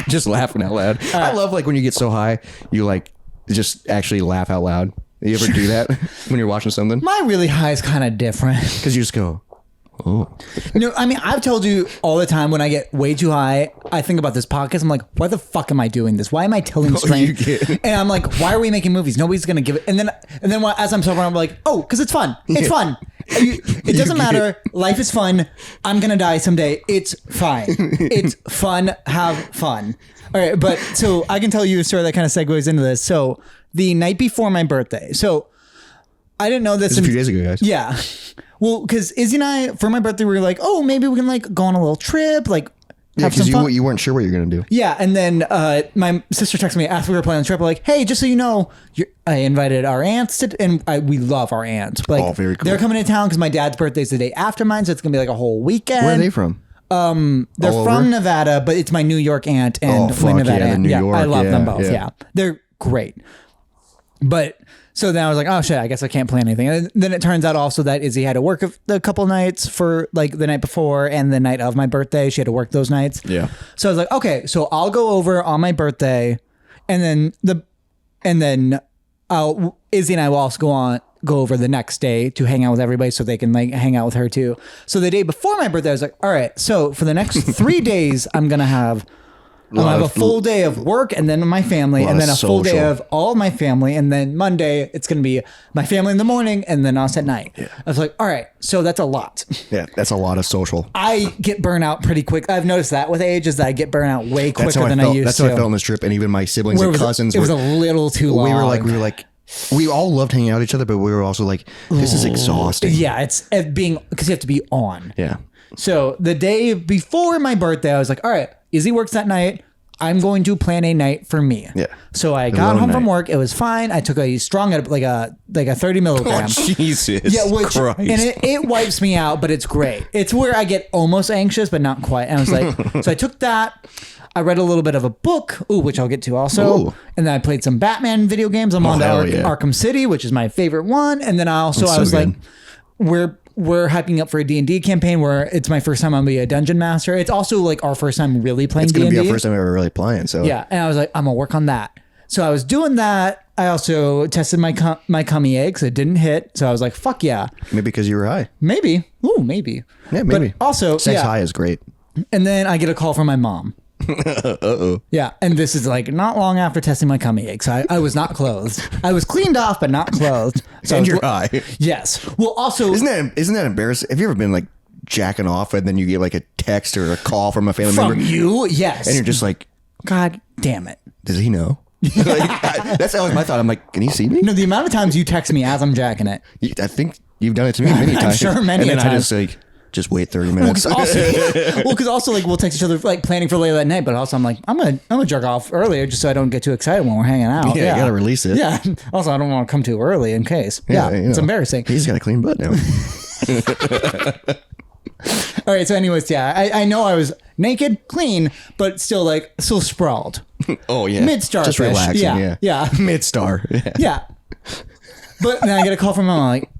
just laughing out loud. I love like when you get so high, you like just actually laugh out loud. You ever do that when you're watching something? My really high is kind of different. Because you just go, oh. I mean, I've told you all the time when I get way too high, I think about this podcast. I'm like, why the fuck am I doing this? Why am I telling strangers? And I'm like, why are we making movies? Nobody's gonna give it. And then as I'm sober, I'm like, oh, because it's fun. It's fun. It doesn't matter. Life is fun. I'm gonna die someday. It's fine. It's fun. Have fun. All right, but so I can tell you a story that kind of segues into this. So the night before my birthday, so I didn't know this. A few days ago, guys. Yeah. Well, because Izzy and I, for my birthday, we were like, oh, maybe we can like go on a little trip, like have some fun. You weren't sure what you were going to do. Yeah. And then my sister texted me after we were planning the trip, like, hey, just so you know, I invited our aunts and we love our aunts. Like, very cool. They're coming to town because my dad's birthday is the day after mine, so it's going to be like a whole weekend. Where are they from? They're from Nevada, but it's my New York aunt and my Nevada aunt. I love them both. Yeah. They're great. But so then I was like, oh shit, I guess I can't plan anything. And then it turns out also that Izzy had to work a couple nights for like the night before and the night of my birthday. She had to work those nights. Yeah. So I was like, okay, so I'll go over on my birthday, and then Izzy and I will also go over the next day to hang out with everybody so they can like hang out with her too. So the day before my birthday, I was like, all right, so for the next 3 days, I'm gonna have a full day of work and then my family and then a full day of all my family. And then Monday, it's going to be my family in the morning and then us at night. Yeah. I was like, all right, so that's a lot. Yeah, that's a lot of social. I get burnt out pretty quick. I've noticed that with age is that I get burnt out way quicker than I used to. That's how I felt on this trip. And even my siblings and cousins. It was a little too long. We all loved hanging out with each other, but we were also like, this is exhausting. Yeah, it's being, because you have to be on. Yeah. So the day before my birthday, I was like, all right, Izzy works that night. I'm going to plan a night for me. Yeah. So I got home from work. It was fine. I took a strong, like a 30 milligram. Oh, Jesus. Yeah, Christ. And it wipes me out, but it's great. It's where I get almost anxious, but not quite. And I was like, so I took that. I read a little bit of a book, which I'll get to also. Ooh. And then I played some Batman video games. I'm on to Arkham City, which is my favorite one. And then I was like, we're hyping up for a D&D campaign where it's my first time I'm going to be a dungeon master. It's also like our first time really playing D&D. It's going to be our first time ever really playing. So yeah. And I was like, I'm going to work on that. So I was doing that. I also tested my cummy eggs. It didn't hit. So I was like, fuck yeah. Maybe because you were high. Maybe. Ooh, maybe. Yeah, maybe. But also, sex high is great. And then I get a call from my mom. Uh-oh. Yeah, and this is like not long after testing my cummy eggs. I was not clothed. I was cleaned off, but not clothed. So and you're high. Yes. Well, also, isn't that embarrassing? Have you ever been like jacking off and then you get like a text or a call from a family member? From you? Yes. And you're just like, God damn it. Does he know? That's always my thought. I'm like, can he see me? No, the amount of times you text me as I'm jacking it. I think you've done it to me many times. I'm sure many times. And then I just like, just wait 30 minutes. Because also like we'll text each other like planning for later that night, but also I'm like I'm gonna jerk off earlier just so I don't get too excited when we're hanging out. Yeah, you gotta release it. Yeah. Also, I don't want to come too early in case. Yeah, it's embarrassing. He's got a clean butt now. All right. So, anyways, yeah, I know I was naked, clean, but still sprawled. Oh yeah, mid-star, just relaxing. Yeah. Mid-star. Yeah. But then I get a call from my mom like,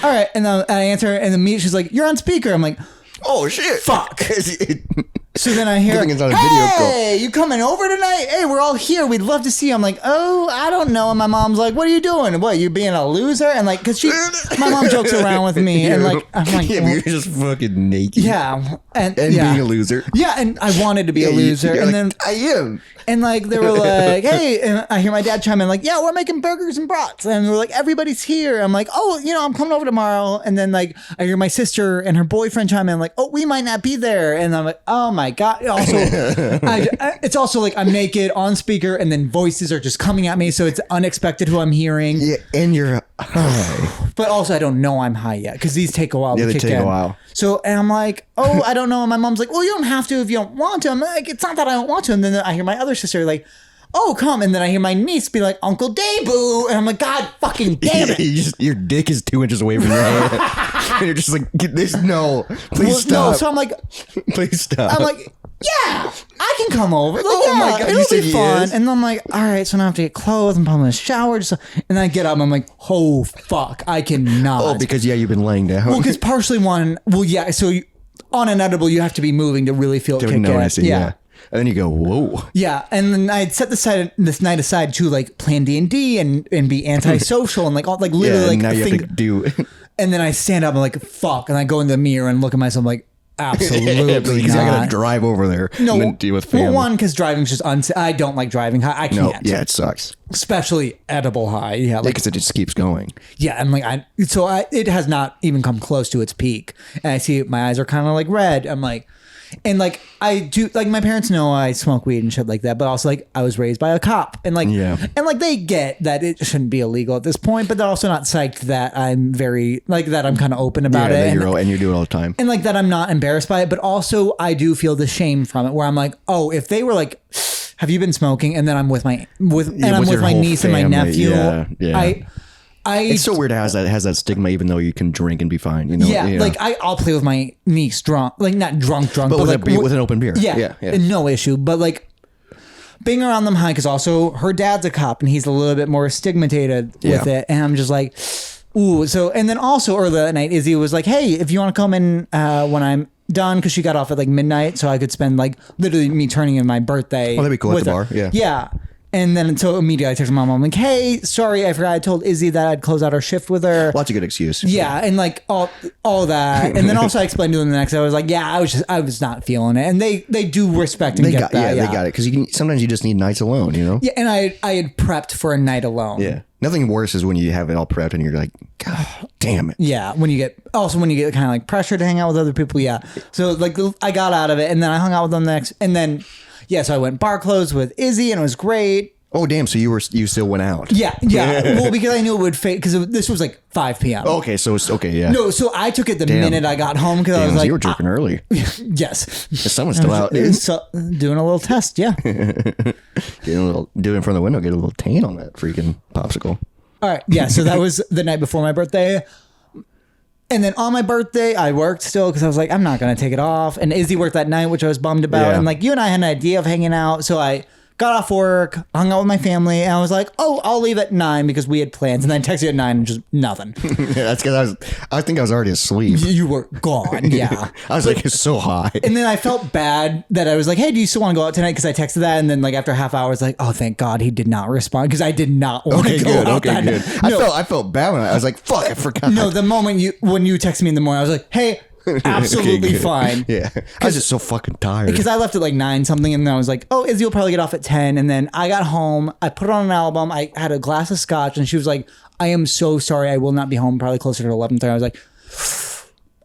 all right, and then I answer, and then she's like, "You're on speaker." I'm like, "Oh shit, fuck!" So then I hear, "Hey, you coming over tonight? Hey, we're all here. We'd love to see you." I'm like, "Oh, I don't know." And my mom's like, "What are you doing? What, you being a loser?" And like, cause my mom jokes around with me, and like, I'm like, yeah, you're just fucking naked. Yeah, and being a loser. Yeah, and I wanted to be a loser, and then I am. And like they were like, "Hey," and I hear my dad chime in like, "Yeah, we're making burgers and brats," and we're like, "Everybody's here." I'm like, "Oh, I'm coming over tomorrow." And then like I hear my sister and her boyfriend chime in like, "Oh, we might not be there," and I'm like, "Oh my my God. Also, it's also like I'm naked on speaker and then voices are just coming at me. So it's unexpected who I'm hearing. Yeah, and you're high. But also I don't know I'm high yet because these take a while to they kick take in. a while. So and I'm like, oh, I don't know. And my mom's like, well, you don't have to if you don't want to. I'm like, it's not that I don't want to. And then I hear my other sister like, oh, come. And then I hear my niece be like, Uncle Dayboo. And I'm like, God fucking damn it. Your dick is 2 inches away from your head. And you're just like, please stop. No, so I'm like, please stop. I'm like, yeah, I can come over. Like, Oh yeah, my God, you it'll said be fun. yes. And I'm like, all right, so now I have to get clothes and probably in the shower. And I get up and I'm like, oh, fuck, I cannot. Oh, because you've been laying down. Well, because partially so on an edible, you have to be moving to really feel it kick notice in. it, yeah. And then you go, whoa. Yeah, and then I'd set this night aside to like plan D&D and be antisocial and like all like literally like now you think. have to do. And then I stand up and like fuck, and I go in the mirror and look at myself like absolutely Because not. I gotta drive over there. No, and then deal with family. well, one because driving's just I don't like driving high. I No, can't. yeah, it sucks. Especially edible high. Yeah, like Because it just keeps going. yeah, and like it has not even come close to its peak, and I see my eyes are kind of like red. I'm like. And like I do, like my parents know I smoke weed and shit like that, but also like I was raised by a cop, and like and like they get that it shouldn't be illegal at this point, but they're also not psyched that I'm very like that I'm kind of open about it, and you do it all the time, and like that I'm not embarrassed by it, but also I do feel the shame from it, where I'm like, oh, if they were like, have you been smoking? And then I'm with my with my niece family. and my nephew, yeah. It's so weird how it has that stigma, even though you can drink and be fine. You know, like I'll play with my niece drunk, like not drunk, but with, like with an open beer. Yeah, no issue. But like being around them high, because also her dad's a cop and he's a little bit more stigmatized with it, and I'm just like, ooh. So and then also earlier that night, Izzy was like, hey, if you want to come in when I'm done, because she got off at like midnight, so I could spend like literally me turning in my birthday. Oh, that'd be cool at the bar. Yeah. And then so immediately I texted my mom, I'm like, hey, sorry, I forgot I told Izzy that I'd close out our shift with her. Well, that's a good excuse. Yeah, and like all that. And then also I explained to them the next day, I was like, yeah, I was not feeling it. And they do respect and get that. They got it. Because sometimes you just need nights alone, you know? Yeah, and I had prepped for a night alone. Yeah. Nothing worse is when you have it all prepped and you're like, God damn it. Yeah, when you get kind of like pressure to hang out with other people, yeah. So like I got out of it, and then I hung out with them next, and then so I went bar clothes with Izzy, and it was great. Oh damn! So you still went out? Yeah. Well, because I knew it would fade because this was like 5 p.m. Okay, so it's okay. Yeah. No, so I took it the minute I got home because I was like, you were drinking early. Yes. Someone's still out, dude. So, doing a little test. Yeah. Do it in front of the window. Get a little tan on that freaking popsicle. All right. Yeah. So that was the night before my birthday. And then on my birthday, I worked still because I was like, I'm not going to take it off. And Izzy worked that night, which I was bummed about. Yeah. And like you and I had an idea of hanging out. So I got off work, hung out with my family, and I was like, oh, I'll leave at 9 because we had plans. And then I texted you at 9 and just nothing. That's because I think I was already asleep. You were gone. Yeah. I was like, it's so high. And then I felt bad that I was like, hey, do you still want to go out tonight? Because I texted that. And then like after a half hour, I was like, oh, thank God he did not respond because I did not want to go out that good. night. I felt bad when I was like, fuck, I forgot. No, the moment when you texted me in the morning, I was like, hey, absolutely fine. Yeah. I was just so fucking tired. Because I left at like 9 something, and then I was like, oh, Izzy will probably get off at 10. And then I got home, I put on an album, I had a glass of scotch, and she was like, I am so sorry, I will not be home probably closer to 11:30. I was like,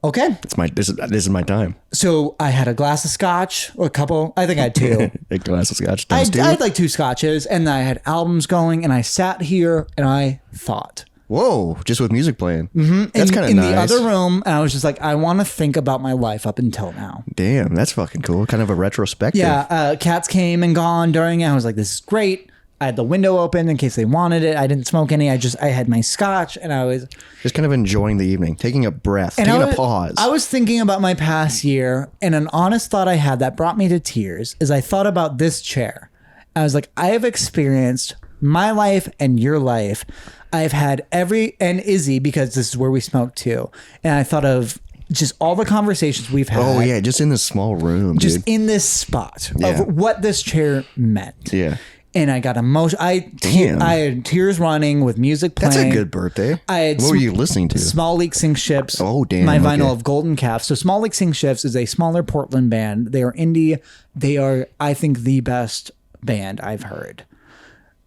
okay. This is my time. So I had a glass of scotch, or a couple, I think I had 2. A glass of scotch. I had like 2 scotches, and then I had albums going, and I sat here and I thought. Whoa, just with music playing. Mm-hmm. That's kind of nice. In the other room, and I was just like, I want to think about my life up until now. Damn, that's fucking cool. Kind of a retrospective. Yeah, cats came and gone during it. I was like, this is great. I had the window open in case they wanted it. I didn't smoke any. I had my scotch, and I was just kind of enjoying the evening, taking a breath, taking a pause. I was thinking about my past year, and an honest thought I had that brought me to tears is I thought about this chair. I was like, I have experienced my life and your life. I've had and Izzy, because this is where we smoke too. And I thought of just all the conversations we've had. Oh yeah, just in this small room, just in this spot of what this chair meant. Yeah. And I got emotional. I had tears running with music playing. That's a good birthday. What were you listening to? Small Leak Sing Ships. Oh damn! My vinyl of Golden Calf. So Small Leak Sing Ships is a smaller Portland band. They are indie. They are, I think, the best band I've heard.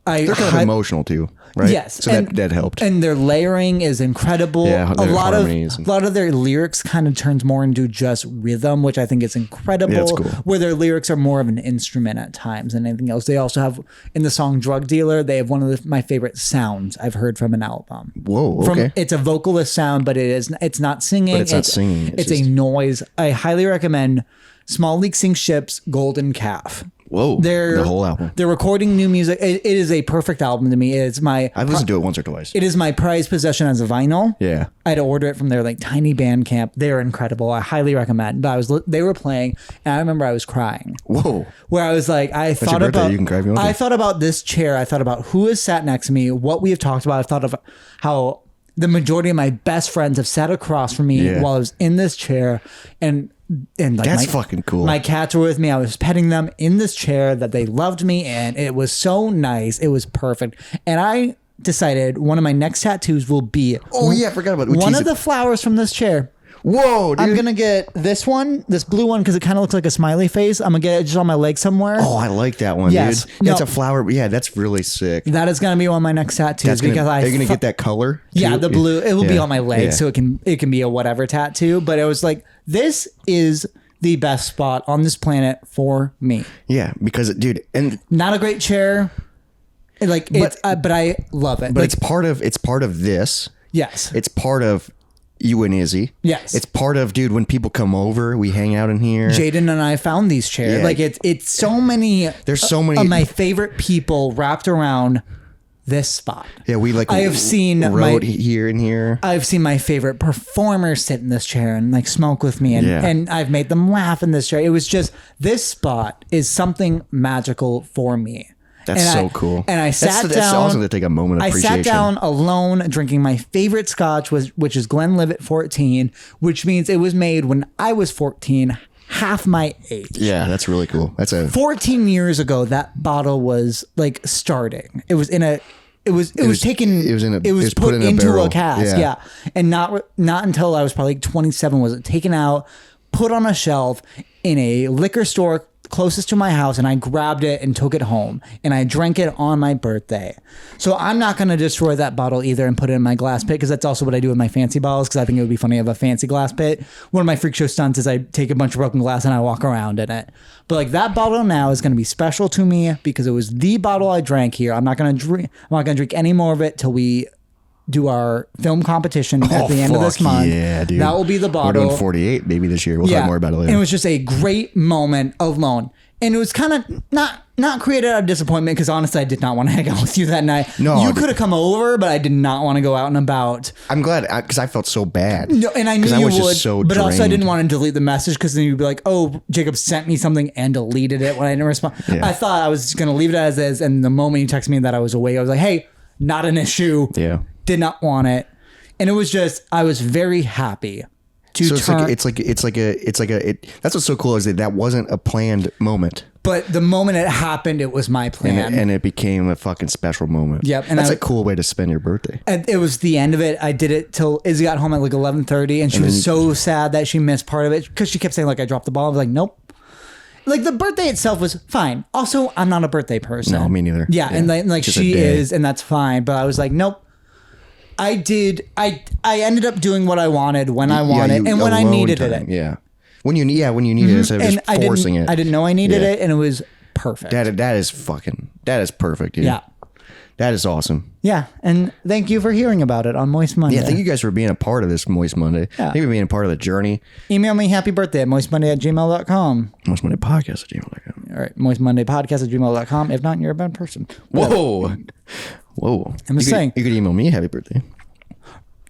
They're kind of emotional too, right? Yes, so that helped. And their layering is incredible. Yeah, a lot of their lyrics kind of turns more into just rhythm, which I think is incredible. Yeah, that's cool. Where their lyrics are more of an instrument at times than anything else. They also have in the song "Drug Dealer." They have one of my favorite sounds I've heard from an album. Whoa, okay. It's a vocalist sound, but it's not singing. But it's not singing. It's a noise. I highly recommend Small Leak Sing Ship's "Golden Calf." Whoa, the whole album. They're recording new music. It is a perfect album to me. I've listened to it once or twice. It is my prized possession as a vinyl. Yeah. I had to order it from their like tiny Bandcamp. They're incredible. I highly recommend. But they were playing, and I remember I was crying. Whoa. Where I was like, I thought about this chair. I thought about who has sat next to me, what we have talked about. I've thought of how the majority of my best friends have sat across from me while I was in this chair, and like that's fucking cool. My cats were with me. I was petting them in this chair that they loved me, and it was so nice. It was perfect. And I decided one of my next tattoos will be I forgot about it. One of the flowers from this chair. Whoa, dude. I'm gonna get this blue one, because it kind of looks like a smiley face. I'm gonna get it just on my leg somewhere. Oh, I like that one, yes. dude. It's a flower. Yeah, that's really sick. That is gonna be one of my next tattoos. Are you gonna get that color? Yeah, the blue. It will be on my leg, so it can be a whatever tattoo. But it was like, this is the best spot on this planet for me. Yeah, because dude, and not a great chair. But I love it. But it's part of this. Yes. It's part of you and Izzy. Yes. It's part of, dude, when people come over, we hang out in here. Jaden and I found these chairs. Yeah. Like it's so many. There's so many of my favorite people wrapped around this spot. Yeah, I have seen here and here. I've seen my favorite performers sit in this chair and like smoke with me, and I've made them laugh in this chair. It was just, this spot is something magical for me. That's so cool. And I sat down. That's awesome to take a moment of appreciation. I sat down alone drinking my favorite scotch, which is Glenlivet 14, which means it was made when I was 14, half my age. Yeah, that's really cool. 14 years ago, that bottle was like starting. It was in a. It was put into a cask. Yeah. And not until I was probably 27 was it taken out, put on a shelf in a liquor store closest to my house, and I grabbed it and took it home, and I drank it on my birthday. So I'm not going to destroy that bottle either and put it in my glass pit, because that's also what I do with my fancy bottles, because I think it would be funny to have a fancy glass pit. One of my freak show stunts is I take a bunch of broken glass and I walk around in it. But like, that bottle now is going to be special to me because it was the bottle I drank here. I'm not going to drink any more of it till we do our film competition at the end of this month. Yeah, dude. That will be the bottle. We're doing 48 maybe this year. We'll talk more about it later. And it was just a great moment alone. And it was kind of not created out of disappointment, because honestly, I did not want to hang out with you that night. No, you could have come over, but I did not want to go out and about. I'm glad, because I felt so bad. No, and I knew you would, just so but also I drained. didn't want to delete the message, because then you'd be like, "Oh, Jacob sent me something and deleted it when I didn't respond." Yeah. I thought I was going to leave it as is, and the moment you texted me that I was away, I was like, "Hey, not an issue." Yeah, did not want it, and it was just, I was very happy. That's what's so cool, is that wasn't a planned moment. But the moment it happened, it was my plan. And it became a fucking special moment. Yep. And that's a cool way to spend your birthday. And it was the end of it. I did it till Izzy got home at like 11:30, and she was so sad that she missed part of it, because she kept saying like I dropped the ball. I was like, nope. Like, the birthday itself was fine. Also, I'm not a birthday person. No, me neither. Yeah, and like she is, and that's fine. But I was like, nope. I ended up doing what I wanted when I wanted, and when I needed it. Yeah. When you needed it, instead of just forcing it. I didn't know I needed it, and it was perfect. That is perfect, dude. Yeah. That is awesome. Yeah, and thank you for hearing about it on Moist Monday. Yeah, thank you guys for being a part of this Moist Monday. Yeah. Thank you for being a part of the journey. Email me happy birthday at moistmonday@gmail.com. moistmondaypodcast@gmail.com. All right, moistmondaypodcast@gmail.com. If not, you're a bad person. Whoa. I'm just saying. You could email me happy birthday.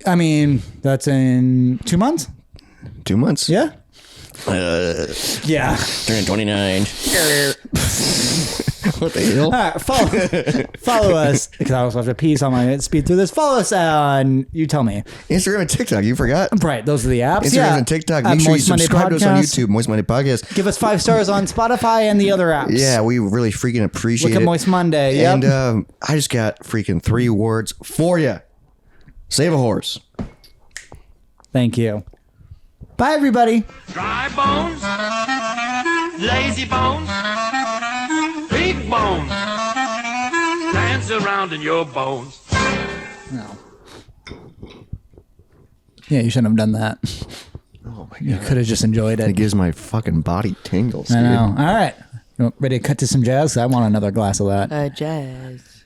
I mean, that's in 2 months? 2 months? Yeah. Yeah. Turning 29. What the hell? All right, follow us, because I also have to pee, so I'm going to speed through this. Follow us on, you tell me. Instagram and TikTok, you forgot? Right, those are the apps. Instagram and TikTok. Make sure you subscribe to us on YouTube, Moist Monday Podcast. Give us 5 stars on Spotify and the other apps. Yeah, we really freaking appreciate it. Look at Moist Monday. Yep. And I just got freaking 3 words for you. Save a horse. Thank you. Bye, everybody. Dry bones, lazy bones, big bones, dancing. pounding your bones. No. Yeah, you shouldn't have done that. Oh my You god. could have just enjoyed It it. gives my fucking body tingles, I dude. know. All right. You ready to cut to some jazz? I want another glass of that. Jazz.